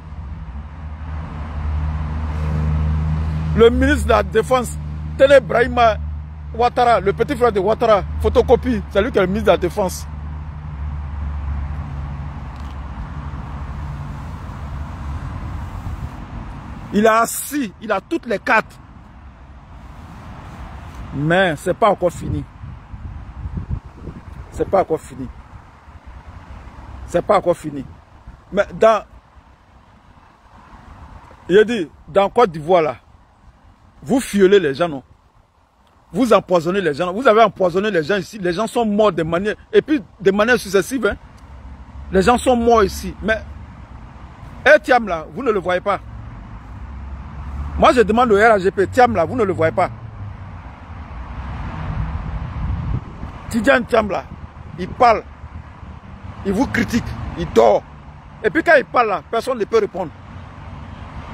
Le ministre de la Défense, Tene Brahima Ouattara, le petit frère de Ouattara, photocopie, c'est lui qui est le ministre de la Défense. Il a assis, il a toutes les cartes. Mais c'est pas encore fini. C'est pas encore fini. C'est pas encore fini. Mais il a dit, dans Côte d'Ivoire là, vous fiolez les gens, non? Vous empoisonnez les gens. Vous avez empoisonné les gens ici. Les gens sont morts de manière... Et puis, de manière successive. Hein? Les gens sont morts ici. Mais, Thiam là, vous ne le voyez pas. Moi, je demande au RAGP, Thiam là, vous ne le voyez pas. Tidjane Thiam là, il parle. Il vous critique. Il dort. Et puis quand il parle là, personne ne peut répondre.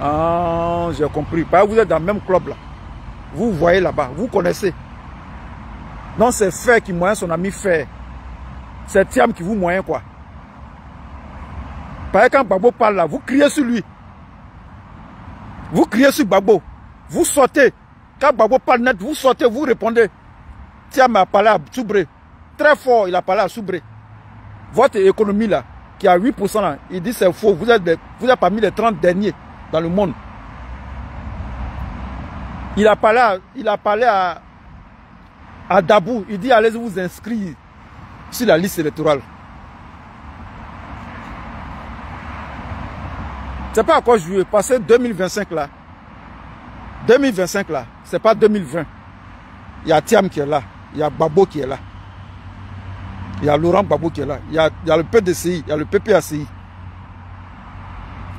Ah, j'ai compris. Parce que vous êtes dans le même club là. Vous voyez là-bas, vous connaissez. Non, c'est Fer qui moyen son ami Fer. C'est Thiam qui vous moyen quoi. Parce que quand Babo parle là, vous criez sur lui. Vous criez sur Babo. Vous sortez. Quand Babo parle net, vous sortez, vous répondez. Thiam a parlé à Soubré. Très fort, il a parlé à Soubré. Votre économie là, qui a 8% là, il dit c'est faux. Vous êtes parmi les 30 derniers dans le monde. Il a parlé à Dabou. Il dit allez vous inscrire sur la liste électorale. C'est pas encore joué. Passé 2025 là. 2025 là. C'est pas 2020. Il y a Thiam qui est là. Il y a Babo qui est là. Il y a Laurent Babo qui est là. Il y a le PDCI. Il y a le PPACI.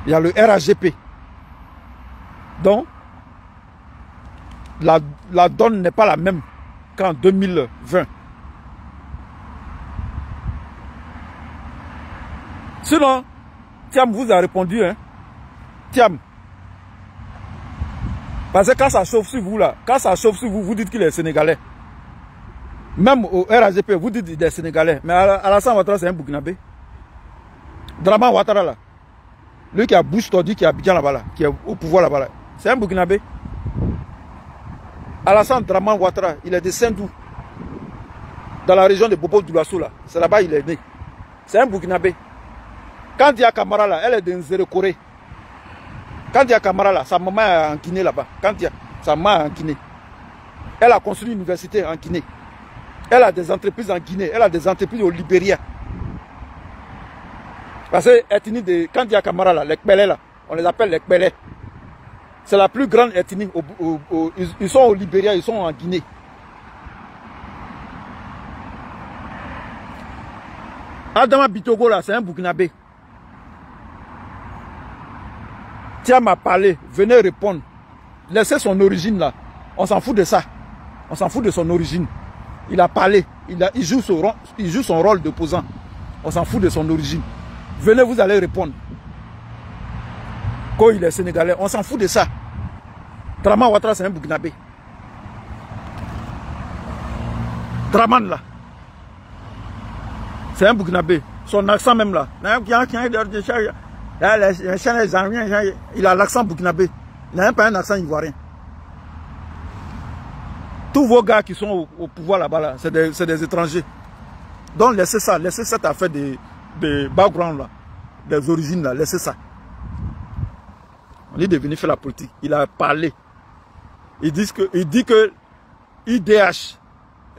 Il y a le RAGP. Donc, la donne n'est pas la même qu'en 2020. Sinon, Thiam vous a répondu, hein. Thiam. Parce que quand ça chauffe sur vous là, quand ça chauffe sur vous, vous dites qu'il est sénégalais. Même au RAGP, vous dites des Sénégalais, mais Alassane Ouattara, c'est un Burkinabé. Draman Ouattara, là, lui qui a bouche tordue, qui est à Abidjan là-bas, là, qui est au pouvoir là-bas, là, c'est un Burkinabé. Alassane Draman Ouattara, il est de Saint-Dou, dans la région de Bobo Dioulasso, là. C'est là-bas il est né. C'est un Burkinabé. Quand il y a Camara, là, elle est de Nzere Corée. Quand il y a Camara, là, sa maman est en Guinée là-bas. Quand il y a sa maman est en Guinée. Elle a construit une université en Guinée. Elle a des entreprises en Guinée. Elle a des entreprises au Libéria. Parce que ethnie de, quand il y a Camara, là, les Kbélé, là, on les appelle les Kbélé. C'est la plus grande ethnie. Ils sont au Libéria, ils sont en Guinée. Adama Bitogo, là, c'est un Burkinabé. Tiens m'a parlé, venez répondre. Laissez son origine là. On s'en fout de ça. On s'en fout de son origine. Il a parlé. Il joue son rôle d'opposant. On s'en fout de son origine. Venez, vous allez répondre. Quand il est sénégalais, on s'en fout de ça. Draman Ouattara, c'est un Burkinabé. Draman là. C'est un Burkinabé. Son accent même là. Il a l'accent burkinabé. Il n'a même pas un accent ivoirien. Tous vos gars qui sont au pouvoir là-bas, là, c'est des étrangers. Donc laissez cette affaire de background là, des origines là, laissez ça. On est devenu faire la politique. Il a parlé. Il dit que IDH,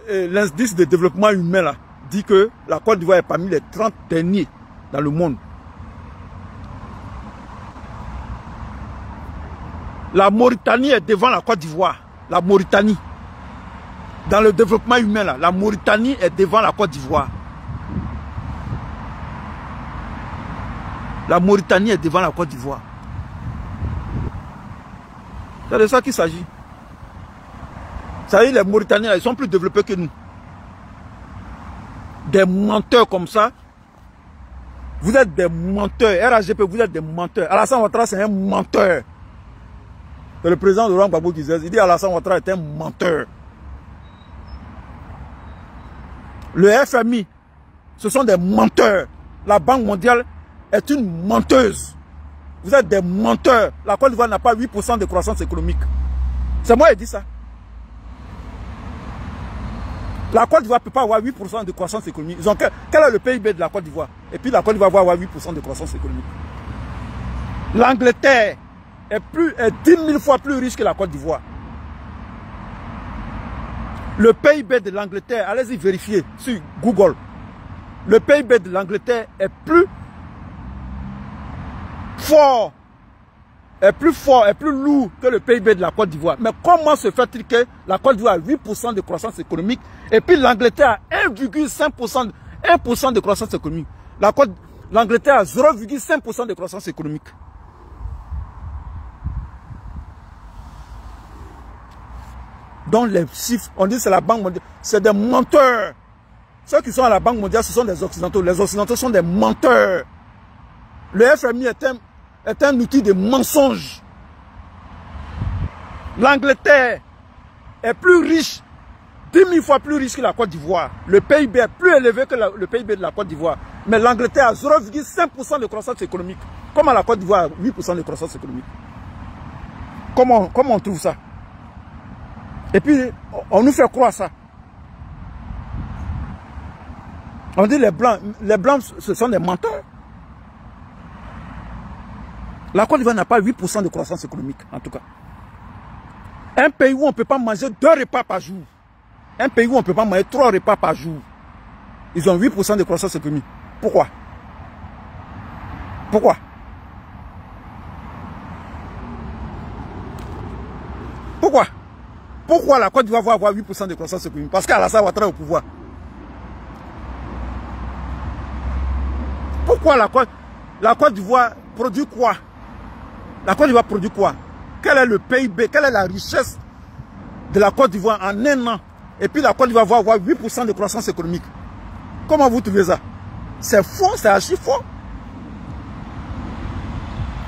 l'indice de développement humain là, dit que la Côte d'Ivoire est parmi les 30 derniers dans le monde. La Mauritanie est devant la Côte d'Ivoire. La Mauritanie. Dans le développement humain, là, la Mauritanie est devant la Côte d'Ivoire. La Mauritanie est devant la Côte d'Ivoire. C'est de ça qu'il s'agit. Ça y est, les Mauritaniens, ils sont plus développés que nous. Des menteurs comme ça. Vous êtes des menteurs. RAGP, vous êtes des menteurs. Alassane Ouattara, c'est un menteur. C'est le président de Laurent Gbagbo qui disait, il dit Alassane Ouattara est un menteur. Le FMI, ce sont des menteurs. La Banque mondiale est une menteuse. Vous êtes des menteurs. La Côte d'Ivoire n'a pas 8% de croissance économique. C'est moi qui dis ça. La Côte d'Ivoire ne peut pas avoir 8% de croissance économique. Ils ont quel est le PIB de la Côte d'Ivoire? Et puis la Côte d'Ivoire va avoir 8% de croissance économique. L'Angleterre est 10 000 fois plus riche que la Côte d'Ivoire. Le PIB de l'Angleterre, allez-y vérifier sur Google. Le PIB de l'Angleterre est plus fort, est plus lourd que le PIB de la Côte d'Ivoire. Mais comment se fait-il que la Côte d'Ivoire a 8% de croissance économique et puis l'Angleterre a 1,5% de croissance économique? L'Angleterre a 0,5% de croissance économique. Donc les chiffres, on dit que c'est la Banque mondiale, c'est des menteurs. Ceux qui sont à la Banque mondiale, ce sont des Occidentaux. Les Occidentaux sont des menteurs. Le FMI est un outil de mensonge. L'Angleterre est plus riche, 10 000 fois plus riche que la Côte d'Ivoire. Le PIB est plus élevé que le PIB de la Côte d'Ivoire. Mais l'Angleterre a 0,5% de croissance économique. Comment la Côte d'Ivoire a 8% de croissance économique? Comment on trouve ça? Et puis, on nous fait croire ça. On dit les Blancs, ce sont des menteurs. La Côte d'Ivoire n'a pas 8% de croissance économique, en tout cas. Un pays où on ne peut pas manger 2 repas par jour. Un pays où on ne peut pas manger 3 repas par jour. Ils ont 8% de croissance économique. Pourquoi? Pourquoi? Pourquoi? Pourquoi la Côte d'Ivoire va avoir 8% de croissance économique? Parce qu'Alassane Ouattara est au pouvoir. Pourquoi la Côte d'Ivoire produit quoi? La Côte d'Ivoire produit quoi? Quel est le PIB? Quelle est la richesse de la Côte d'Ivoire en un an? Et puis la Côte d'Ivoire va avoir 8% de croissance économique. Comment vous trouvez ça? C'est faux, c'est archi faux.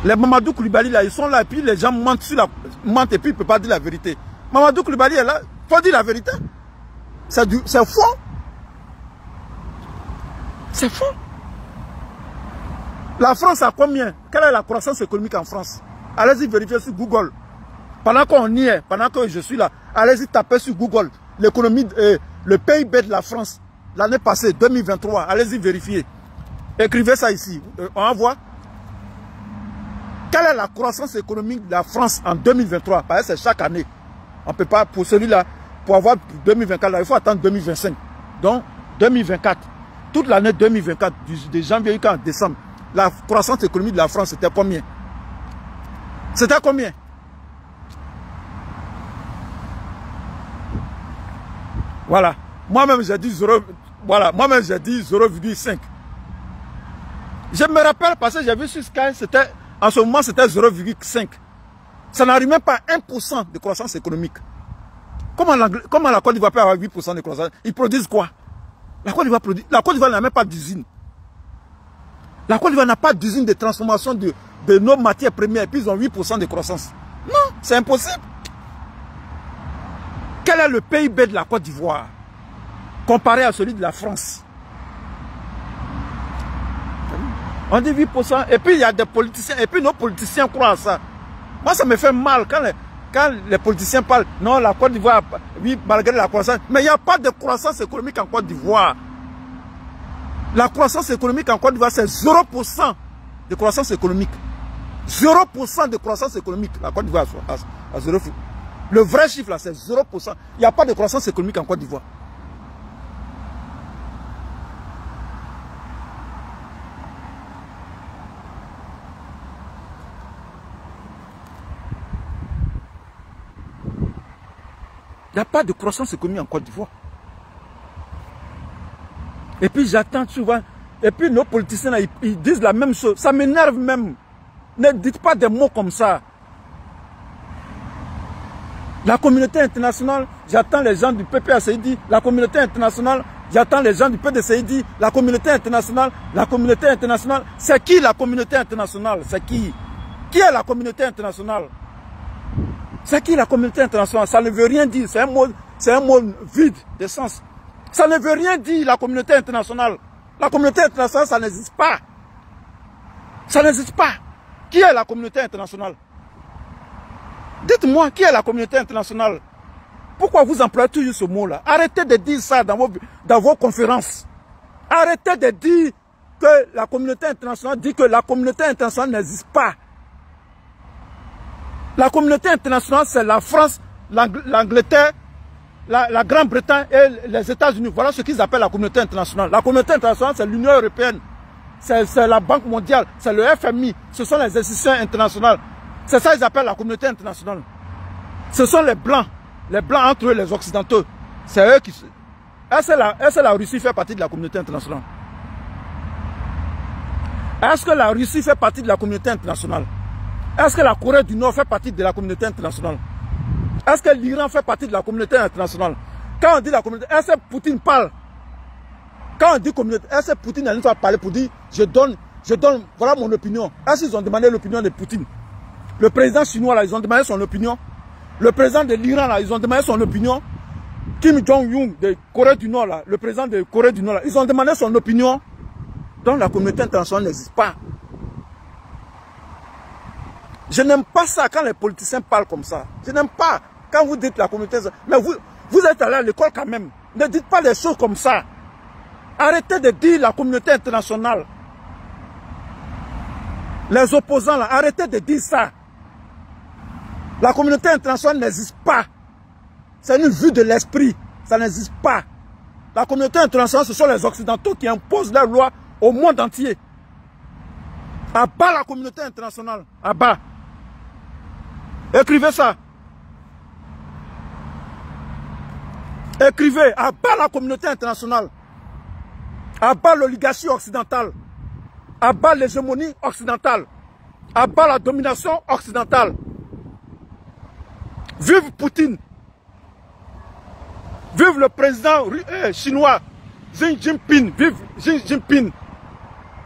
Les Mamadou Koulibaly là, ils sont là et puis les gens mentent et puis ils ne peuvent pas dire la vérité. Mamadou Koulibaly est là, il faut dire la vérité. C'est faux. C'est faux. La France a combien? Quelle est la croissance économique en France? Allez-y vérifier sur Google. Pendant qu'on y est, pendant que je suis là, allez-y taper sur Google l'économie, le PIB de la France l'année passée, 2023. Allez-y vérifier. Écrivez ça ici. On va voir. Quelle est la croissance économique de la France en 2023? Parce que c'est chaque année. On ne peut pas, pour celui-là, pour avoir 2024, là, il faut attendre 2025. Donc, 2024. Toute l'année 2024, de janvier jusqu'en décembre, la croissance économique de la France, c'était combien? C'était combien? Voilà. Moi-même, j'ai dit 0. Voilà. Moi-même, j'ai dit 0,5. Je me rappelle parce que j'ai vu sur Sky, c'était, en ce moment, c'était 0,5. Ça n'arrive même pas à 1% de croissance économique. Comment la Côte d'Ivoire peut avoir 8% de croissance? Ils produisent quoi? La Côte d'Ivoire produit. La Côte d'Ivoire n'a même pas d'usine. La Côte d'Ivoire n'a pas d'usine de transformation de nos matières premières et puis ils ont 8% de croissance. Non, c'est impossible. Quel est le PIB de la Côte d'Ivoire comparé à celui de la France? On dit 8%. Et puis il y a des politiciens. Et puis nos politiciens croient à ça. Moi, ça me fait mal quand les politiciens parlent. Non, la Côte d'Ivoire, oui, malgré la croissance. Mais il n'y a pas de croissance économique en Côte d'Ivoire. La croissance économique en Côte d'Ivoire, c'est 0% de croissance économique. 0% de croissance économique. La Côte d'Ivoire à 0%. Le vrai chiffre là, c'est 0%. Il n'y a pas de croissance économique en Côte d'Ivoire. Il n'y a pas de croissance économique en Côte d'Ivoire. Et puis j'attends souvent. Et puis nos politiciens, là, ils disent la même chose. Ça m'énerve même. Ne dites pas des mots comme ça. La communauté internationale, j'attends les gens du PPACID. La communauté internationale, j'attends les gens du PDCID. La communauté internationale, c'est qui la communauté internationale? C'est qui? Qui est la communauté internationale? C'est qui la communauté internationale? Ça ne veut rien dire. C'est un mot vide de sens. Ça ne veut rien dire, la communauté internationale. La communauté internationale, ça n'existe pas. Ça n'existe pas. Qui est la communauté internationale? Dites-moi, qui est la communauté internationale? Pourquoi vous employez toujours ce mot-là? Arrêtez de dire ça dans vos conférences. Arrêtez de dire que la communauté internationale dit que la communauté internationale n'existe pas. La communauté internationale, c'est la France, l'Angleterre, la Grande-Bretagne et les États-Unis. Voilà ce qu'ils appellent la communauté internationale. La communauté internationale, c'est l'Union européenne, c'est la Banque mondiale, c'est le FMI. Ce sont les institutions internationales. C'est ça qu'ils appellent la communauté internationale. Ce sont les Blancs entre eux, les Occidentaux. C'est eux qui... Est-ce que la Russie fait partie de la communauté internationale? Est-ce que la Russie fait partie de la communauté internationale? Est-ce que la Corée du Nord fait partie de la communauté internationale? Est-ce que l'Iran fait partie de la communauté internationale? Quand on dit la communauté, est-ce que Poutine parle? Quand on dit communauté, est-ce que Poutine a une fois parlé pour dire je donne, voilà mon opinion? Est-ce qu'ils ont demandé l'opinion de Poutine? Le président chinois là, ils ont demandé son opinion. Le président de l'Iran là, ils ont demandé son opinion. Kim Jong-un de Corée du Nord là, le président de Corée du Nord là, ils ont demandé son opinion. Donc la communauté internationale n'existe pas. Je n'aime pas ça quand les politiciens parlent comme ça. Je n'aime pas quand vous dites la communauté internationale. Mais vous êtes allé à l'école quand même. Ne dites pas des choses comme ça. Arrêtez de dire la communauté internationale. Les opposants là, arrêtez de dire ça. La communauté internationale n'existe pas. C'est une vue de l'esprit. Ça n'existe pas. La communauté internationale, ce sont les Occidentaux qui imposent leurs lois au monde entier. À bas la communauté internationale. À bas. Écrivez ça. Écrivez. À bas la communauté internationale. À bas l'oligarchie occidentale. À bas l'hégémonie occidentale. À bas la domination occidentale. Vive Poutine. Vive le président chinois Xi Jinping. Vive Xi Jinping.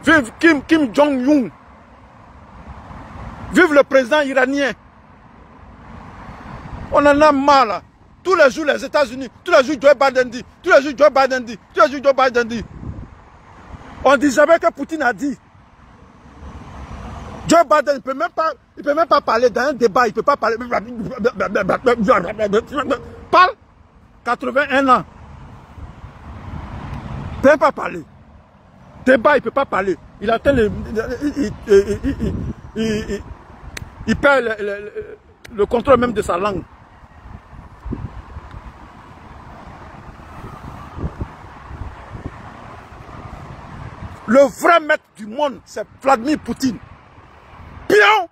Vive Kim Jong-un. Vive le président iranien. On en a marre là. Tous les jours, les États-Unis, tous les jours, Joe Biden dit, tous les jours, Joe Biden dit, tous les jours, Joe Biden dit. On ne dit jamais que Poutine a dit. Joe Biden ne peut même pas parler dans un débat, il ne peut pas parler. Parle 81 ans. Il ne peut même pas parler. Débat, il ne peut pas parler. Il atteint il perd le contrôle même de sa langue. Le vrai maître du monde, c'est Vladimir Poutine. Pion!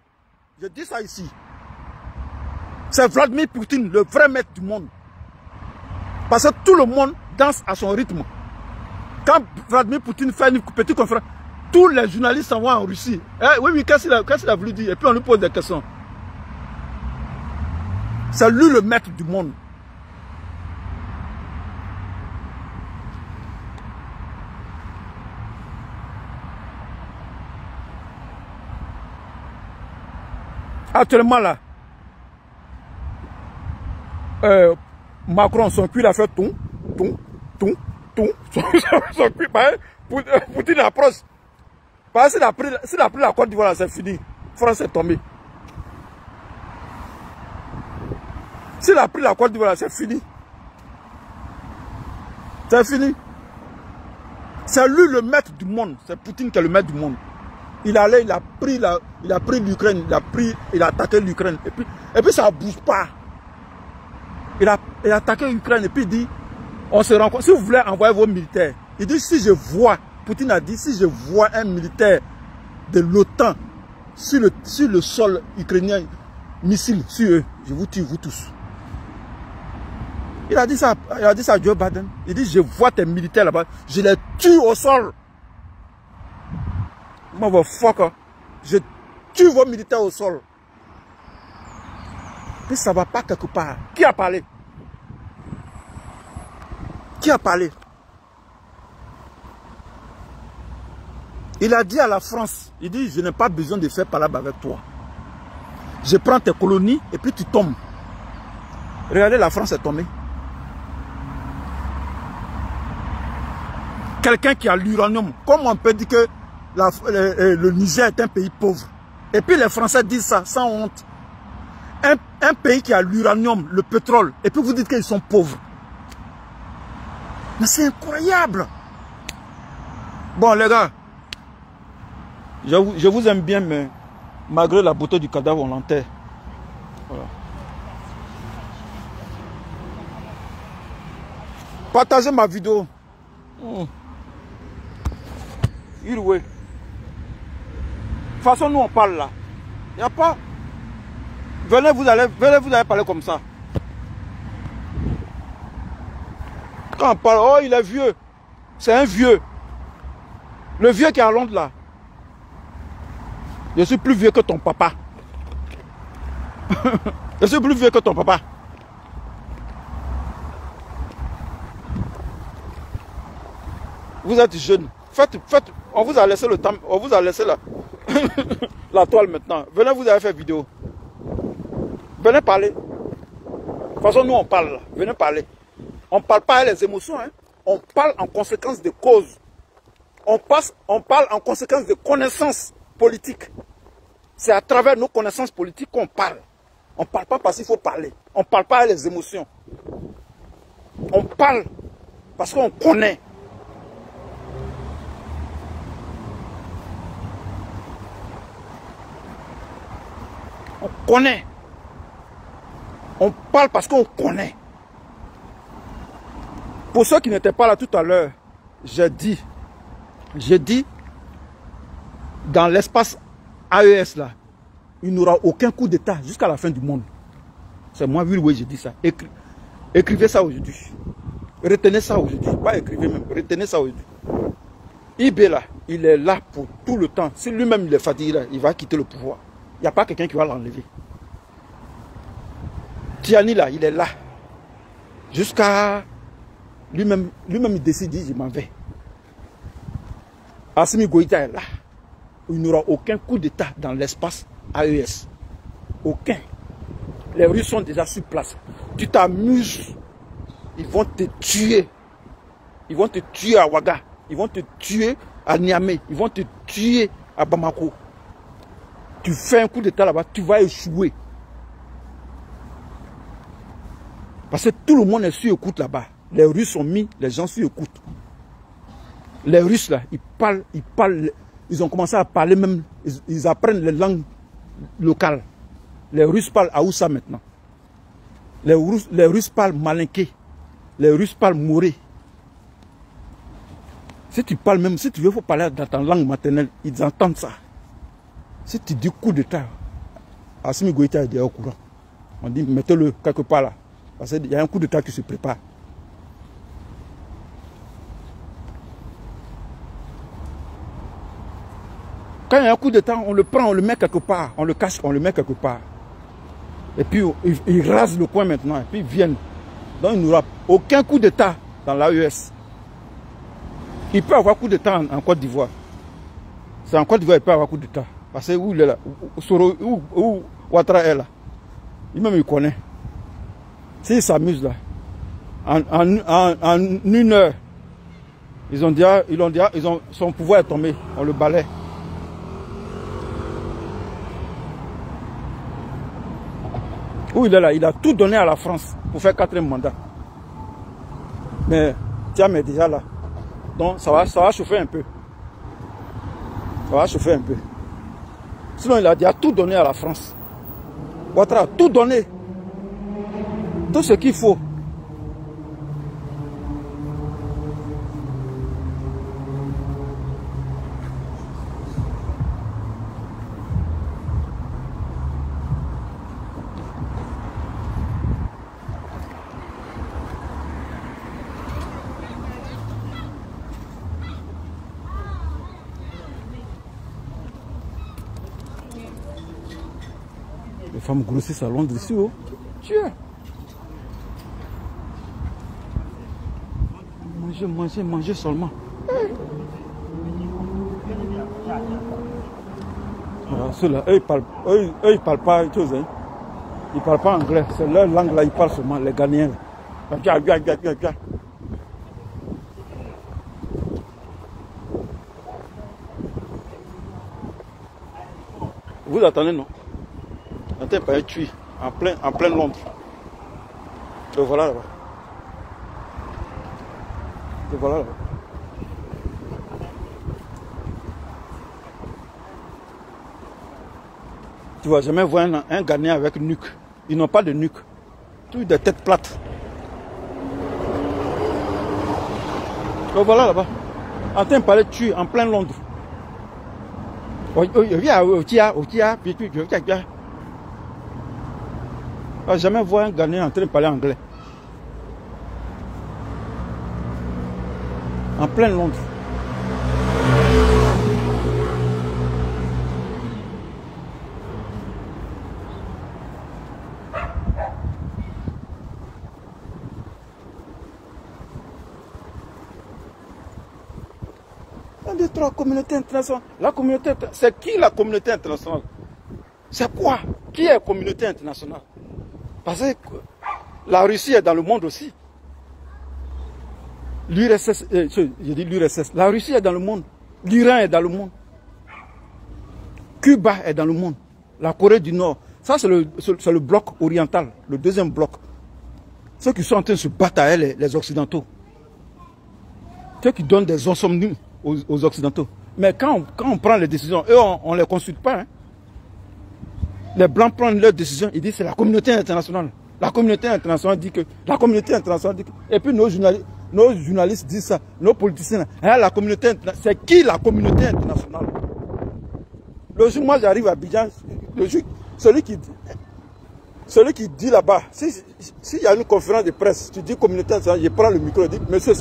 Je dis ça ici. C'est Vladimir Poutine, le vrai maître du monde. Parce que tout le monde danse à son rythme. Quand Vladimir Poutine fait une petite conférence, tous les journalistes s'en vont en Russie. Eh, oui, qu'est-ce qu'il a voulu dire? Et puis on lui pose des questions. C'est lui le maître du monde. Actuellement là, Macron, son cul a fait tout. Son cul, Poutine approche. Parce qu'il a pris la Côte d'Ivoire, c'est fini. France est tombée. S'il a pris la Côte d'Ivoire, c'est fini. C'est fini. C'est lui le maître du monde. C'est Poutine qui est le maître du monde. Il allait, il a pris l'Ukraine, il a attaqué l'Ukraine. Et puis ça ne bouge pas. Il a attaqué l'Ukraine et puis il dit, on se rencontre. Si vous voulez envoyer vos militaires, il dit, si je vois, Poutine a dit, si je vois un militaire de l'OTAN sur le sol ukrainien, missile sur eux, je vous tue, vous tous. Il a dit ça à Joe Biden. Il dit, je vois tes militaires là-bas, je les tue au sol. Motherfucker, je tue vos militaires au sol. Puis ça ne va pas quelque part. Qui a parlé? Qui a parlé? Il a dit à la France, il dit, je n'ai pas besoin de faire palabre avec toi. Je prends tes colonies et puis tu tombes. Regardez, la France est tombée. Quelqu'un qui a l'uranium, comment on peut dire que le Niger est un pays pauvre? Et puis les Français disent ça sans honte. Un pays qui a l'uranium, le pétrole, et puis vous dites qu'ils sont pauvres. Mais c'est incroyable. Bon les gars, je vous aime bien, mais malgré la beauté du cadavre, on l'enterre. Voilà. Partagez ma vidéo. De toute façon, nous on parle là. Il n'y a pas. Venez, vous allez parler comme ça. Quand on parle, oh, il est vieux. C'est un vieux. Le vieux qui est à Londres là. Je suis plus vieux que ton papa. Je suis plus vieux que ton papa. Vous êtes jeune. Faites, on vous a laissé le temps, on vous a laissé la toile maintenant. Venez, vous avez fait vidéo. Venez parler. De toute façon, nous on parle là. Venez parler. On ne parle pas avec les émotions. Hein. On parle en conséquence de causes. On parle en conséquence de connaissances politiques. C'est à travers nos connaissances politiques qu'on parle. On ne parle pas parce qu'il faut parler. On ne parle pas avec les émotions. On parle parce qu'on connaît. On connaît. On parle parce qu'on connaît. Pour ceux qui n'étaient pas là tout à l'heure, j'ai dit, dans l'espace AES là, il n'y aura aucun coup d'État jusqu'à la fin du monde. C'est moi, oui, j'ai dit ça. Écrivez ça aujourd'hui. Retenez ça aujourd'hui. Pas écrivez même, retenez ça aujourd'hui. IB là, il est là pour tout le temps. Si lui-même il est fatigué là, il va quitter le pouvoir. Il n'y a pas quelqu'un qui va l'enlever. Tiani là, il est là. Jusqu'à... Lui-même il décide, je m'en vais. Assimi Goïta est là. Il n'y aura aucun coup d'État dans l'espace AES. Aucun. Les Russes sont déjà sur place. Tu t'amuses. Ils vont te tuer. Ils vont te tuer à Ouaga. Ils vont te tuer à Niamey. Ils vont te tuer à Bamako. Tu fais un coup d'état là-bas, tu vas échouer. Parce que tout le monde est sur écoute là-bas. Les Russes sont mis, les gens sur écoute. Les Russes là, ils parlent, ils ont commencé à parler même, ils apprennent les langues locales. Les Russes parlent Aoussa maintenant. Les Russes parlent malinké. Les Russes parlent moré. Si tu parles même, si tu veux faut parler dans ta langue maternelle, ils entendent ça. Si tu dis coup d'état, Assimi Goïta est déjà au courant. On dit mettez-le quelque part là. Parce qu'il y a un coup d'état qui se prépare. Quand il y a un coup d'état, on le prend, on le met quelque part. On le cache, on le met quelque part. Et puis ils rasent le coin maintenant. Et puis ils viennent. Donc il n'y aura aucun coup d'état dans l'AES. Il peut avoir coup d'état en Côte d'Ivoire. C'est en Côte d'Ivoire qu'il peut avoir coup d'état. Parce que où il est là, où Ouattara est là. Lui-même il connaît. S'il s'amuse là, en une heure, son pouvoir est tombé. On le balaie. Où il est là, il a tout donné à la France pour faire 4e mandat. Mais Thiam est déjà là. Donc ça va chauffer un peu. Ça va chauffer un peu. Sinon il a déjà tout donné à la France. Ouattara a tout donné. Tout ce qu'il faut. Les femmes grossissent à Londres ici, oh. Tiens. Manger seulement. Voilà, ceux-là, eux, ils parlent pas chose, hein. Ils parlent pas anglais. C'est leur langue là, ils parlent seulement, les Ghanéens. Vous attendez, non? Attends, pas être tué en plein Londres. Le voilà là-bas. Le voilà là-bas. Tu vois, jamais voir un Ghanéen avec une nuque. Ils n'ont pas de nuque. Tous des têtes plates. Le voilà là-bas. En train de parler de tuer en plein Londres. Jamais voir un Ghanéen en train de parler anglais. En plein Londres. Un, deux, trois, communauté internationale. La communauté internationale. C'est qui la communauté internationale? C'est quoi? Qui est la communauté internationale? Parce que la Russie est dans le monde aussi. L'URSS, je dis l'URSS, la Russie est dans le monde. L'Iran est dans le monde. Cuba est dans le monde. La Corée du Nord. Ça, c'est le bloc oriental, le deuxième bloc. Ceux qui sont en train de se battre à elle, les Occidentaux. Ceux qui donnent des insomnies aux Occidentaux. Mais quand on prend les décisions, eux, on ne les consulte pas. Hein. Les Blancs prennent leurs décisions, ils disent c'est la communauté internationale. La communauté internationale dit que. La communauté internationale dit que. Et puis nos journalistes disent ça, nos politiciens. Hein, la communauté internationale. C'est qui la communauté internationale? Le jour où moi j'arrive à Abidjan, celui qui dit là-bas, s'il y a une conférence de presse, tu dis communauté internationale, je prends le micro et dis, monsieur,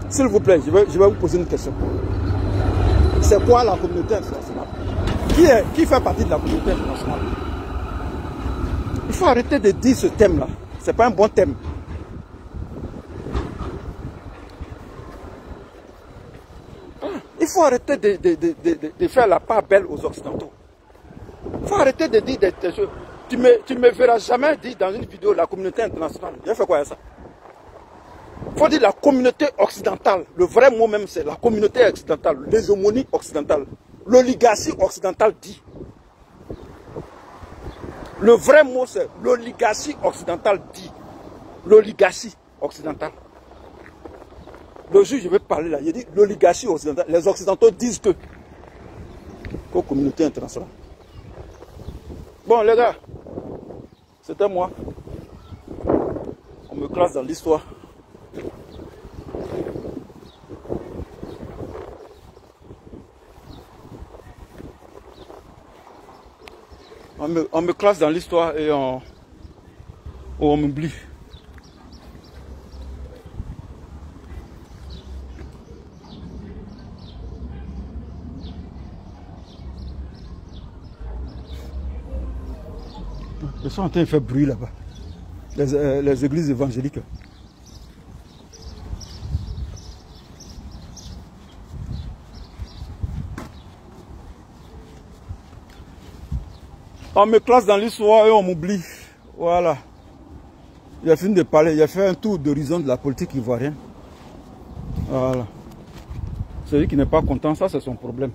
s'il vous plaît, je vais vous poser une question. C'est quoi la communauté internationale? Qui fait partie de la communauté internationale? Il faut arrêter de dire ce thème-là. Ce n'est pas un bon thème. Il faut arrêter de faire la part belle aux Occidentaux. faut arrêter de dire des choses. Tu me verras jamais dire dans une vidéo la communauté internationale. J'ai fait quoi à ça? Il faut dire la communauté occidentale. Le vrai mot même, c'est la communauté occidentale, l'hégémonie occidentale. L'oligarchie occidentale dit. Le vrai mot, c'est l'oligarchie occidentale dit. L'oligarchie occidentale. Le jour, je vais parler là, il dit l'oligarchie occidentale. Les occidentaux disent que. Qu'aux communautés internationales. Bon, les gars, c'était moi. On me classe dans l'histoire. On me classe dans l'histoire et on m'oublie. Ils sont en train de faire bruit là-bas. Les églises évangéliques. On me classe dans l'histoire et on m'oublie. Voilà. J'ai fini de parler. J'ai fait un tour d'horizon de la politique ivoirienne. Voilà. Celui qui n'est pas content, ça c'est son problème.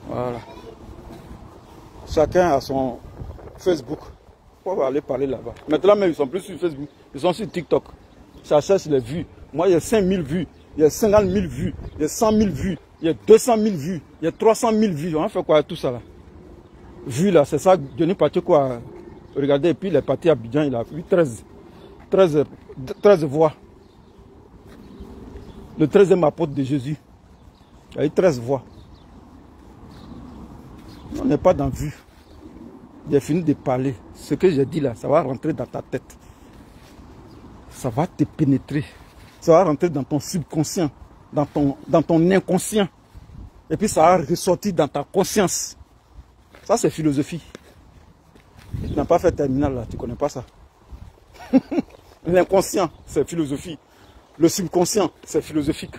Voilà. Chacun a son Facebook. On va aller parler là-bas. Maintenant même, ils sont plus sur Facebook. Ils sont sur TikTok. Ça cherche les vues. Moi, il y a 5 000 vues. Il y a 50 000 vues. Il y a 100 000 vues. Il y a 200 000 vues. Il y a 300 000 vues. On fait quoi tout ça là? Vu là, c'est ça, Denis Pathé quoi. Regardez, et puis il est parti à Abidjan, il a eu 13 voix. Le 13e apôtre de Jésus. Il a eu 13 voix. On n'est pas dans vue. J'ai fini de parler. Ce que j'ai dit là, ça va rentrer dans ta tête. Ça va te pénétrer. Ça va rentrer dans ton subconscient, dans ton inconscient. Et puis ça va ressortir dans ta conscience. Ça, c'est philosophie. Tu n'as pas fait terminal là, tu ne connais pas ça. L'inconscient, c'est philosophie. Le subconscient, c'est philosophique.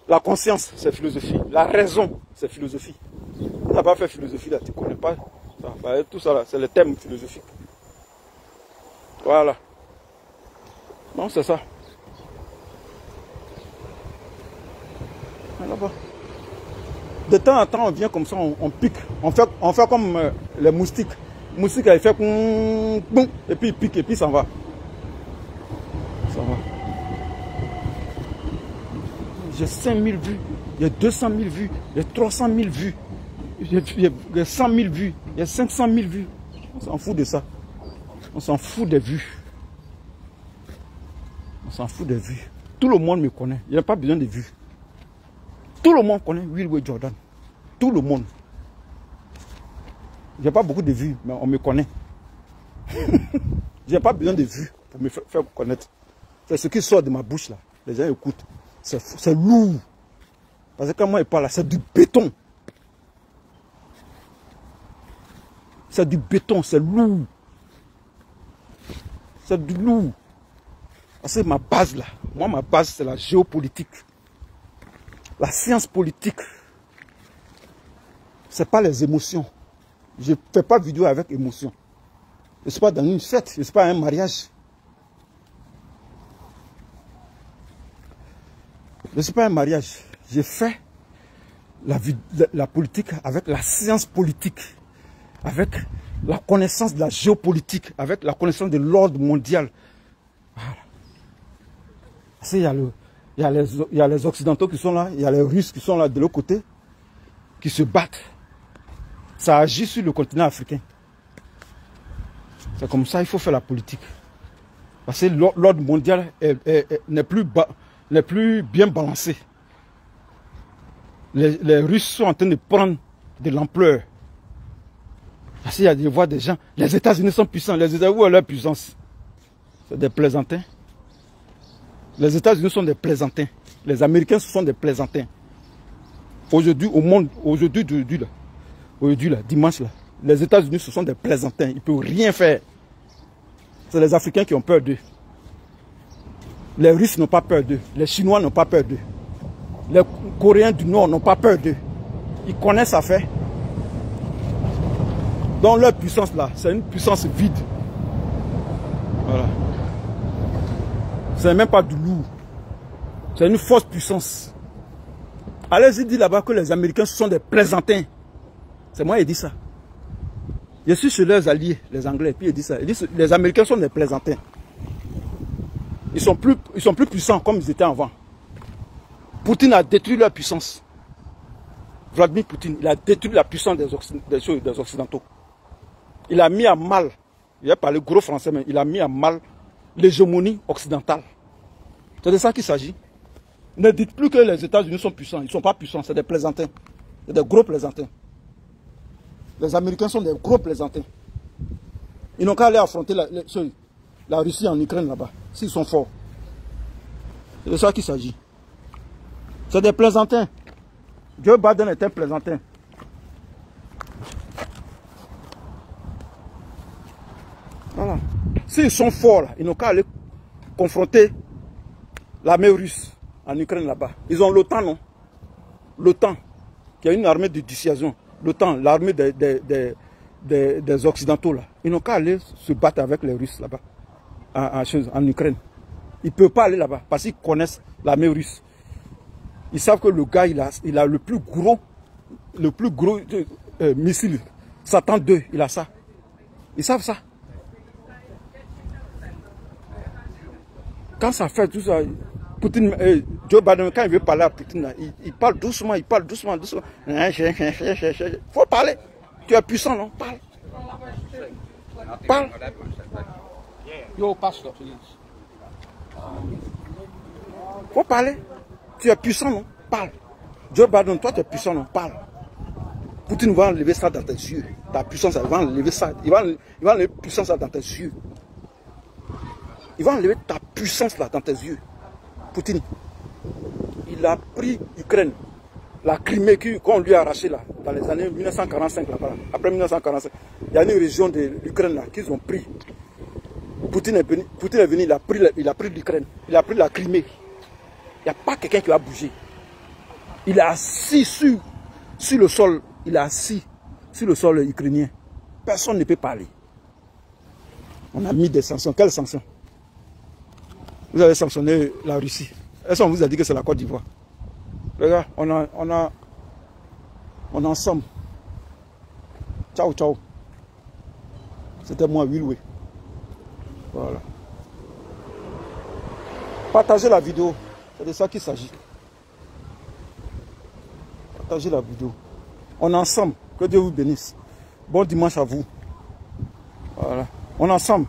La conscience, c'est philosophie. La raison, c'est philosophie. Tu n'as pas fait philosophie là, tu ne connais pas ça. Bah, tout ça là, c'est le thème philosophique. Voilà. Non, c'est ça. Là-bas. De temps en temps, on vient comme ça, on pique. On fait comme les moustiques. Le moustique, il fait boum, et puis il pique, et puis ça va. Ça va. J'ai 5 000 vues, il y a 200 000 vues, il y a 300 000 vues, il y a 100 000 vues, il y a 500 000 vues. On s'en fout de ça. On s'en fout des vues. On s'en fout des vues. Tout le monde me connaît. Il n'y a pas besoin de vues. Tout le monde connaît Will Wade Jordan. Tout le monde. Je n'ai pas beaucoup de vues, mais on me connaît. Je n'ai pas besoin de vues pour me faire connaître. C'est ce qui sort de ma bouche là. Les gens écoutent. C'est lourd. Parce que quand moi je parle là, c'est du béton. C'est du béton, c'est lourd. C'est du lourd. Parce que ma base là, moi ma base c'est la géopolitique. La science politique. Ce n'est pas les émotions. Je ne fais pas vidéo avec émotion. Je ne suis pas dans une fête, je ne suis pas à un mariage. Je ne suis pas à un mariage. J'ai fait la politique avec la science politique, avec la connaissance de la géopolitique, avec la connaissance de l'ordre mondial. Voilà. Parce qu'il y a les Occidentaux qui sont là, il y a les Russes qui sont là de l'autre côté, qui se battent. Ça agit sur le continent africain. C'est comme ça qu'il faut faire la politique. Parce que l'ordre mondial n'est plus bien balancé. Les Russes sont en train de prendre de l'ampleur. Parce qu'il y a des voix des gens. Les États-Unis sont puissants. Les États-Unis, où est leur puissance? C'est des plaisantins. Les États-Unis sont des plaisantins. Les Américains, ce sont des plaisantins. Aujourd'hui, au monde, aujourd'hui, dimanche, là, les États-Unis, ce sont des plaisantins. Ils ne peuvent rien faire. C'est les Africains qui ont peur d'eux. Les Russes n'ont pas peur d'eux. Les Chinois n'ont pas peur d'eux. Les Coréens du Nord n'ont pas peur d'eux. Ils connaissent ça fait. Donc leur puissance là, c'est une puissance vide. Voilà. C'est même pas du lourd. C'est une fausse puissance. Allez-y dire là-bas que les Américains sont des plaisantins. C'est moi qui dis ça. Je suis chez leurs alliés, les Anglais, puis ils disent ça. Ils disent les Américains sont des plaisantins. Ils sont plus puissants comme ils étaient avant. Poutine a détruit leur puissance. Vladimir Poutine, il a détruit la puissance des Occidentaux. Il a mis à mal, il a parlé gros français, mais il a mis à mal l'hégémonie occidentale. C'est de ça qu'il s'agit. Ne dites plus que les États-Unis sont puissants. Ils ne sont pas puissants, c'est des plaisantins. C'est des gros plaisantins. Les Américains sont des gros plaisantins. Ils n'ont qu'à aller affronter la Russie en Ukraine là-bas, s'ils sont forts. C'est de ça qu'il s'agit. C'est des plaisantins. Joe Biden est un plaisantin. Voilà. S'ils sont forts, là, ils n'ont qu'à aller confronter l'armée russe en Ukraine là-bas. Ils ont l'OTAN, non? L'OTAN, qui a une armée de dissuasion. L'OTAN, l'armée des Occidentaux, là. Ils n'ont qu'à aller se battre avec les Russes là-bas, en Ukraine. Ils ne peuvent pas aller là-bas parce qu'ils connaissent l'armée russe. Ils savent que le gars, il a le plus gros missile. Satan 2, il a ça. Ils savent ça. Quand ça fait tout ça, Poutine, Joe Biden, quand il veut parler à Poutine, là, il parle doucement, doucement. Faut parler. Tu es puissant, non? Parle. Parle. Yo, pastor, please. Faut parler. Tu es puissant, non? Parle. Joe Biden, toi tu es puissant, non? Parle. Poutine va enlever ça dans tes yeux. Ta puissance, il va enlever ça. Il va enlever puissance dans tes yeux. Il va enlever ta puissance là dans tes yeux. Poutine, il a pris l'Ukraine, la Crimée qu'on lui a arrachée là, dans les années 1945 là-bas. Après 1945, il y a une région de l'Ukraine là qu'ils ont pris. Poutine est venu, il a pris l'Ukraine, il a pris la Crimée. Il n'y a pas quelqu'un qui va bouger. Il est assis sur le sol, il est assis sur le sol ukrainien. Personne ne peut parler. On a mis des sanctions. Quelles sanctions? Vous avez sanctionné la Russie. Est-ce qu'on vous a dit que c'est la Côte d'Ivoire? Regarde, on est ensemble. Ciao, ciao. C'était moi, Wilwe. Voilà. Partagez la vidéo. C'est de ça qu'il s'agit. Partagez la vidéo. On est ensemble. Que Dieu vous bénisse. Bon dimanche à vous. Voilà. On est ensemble.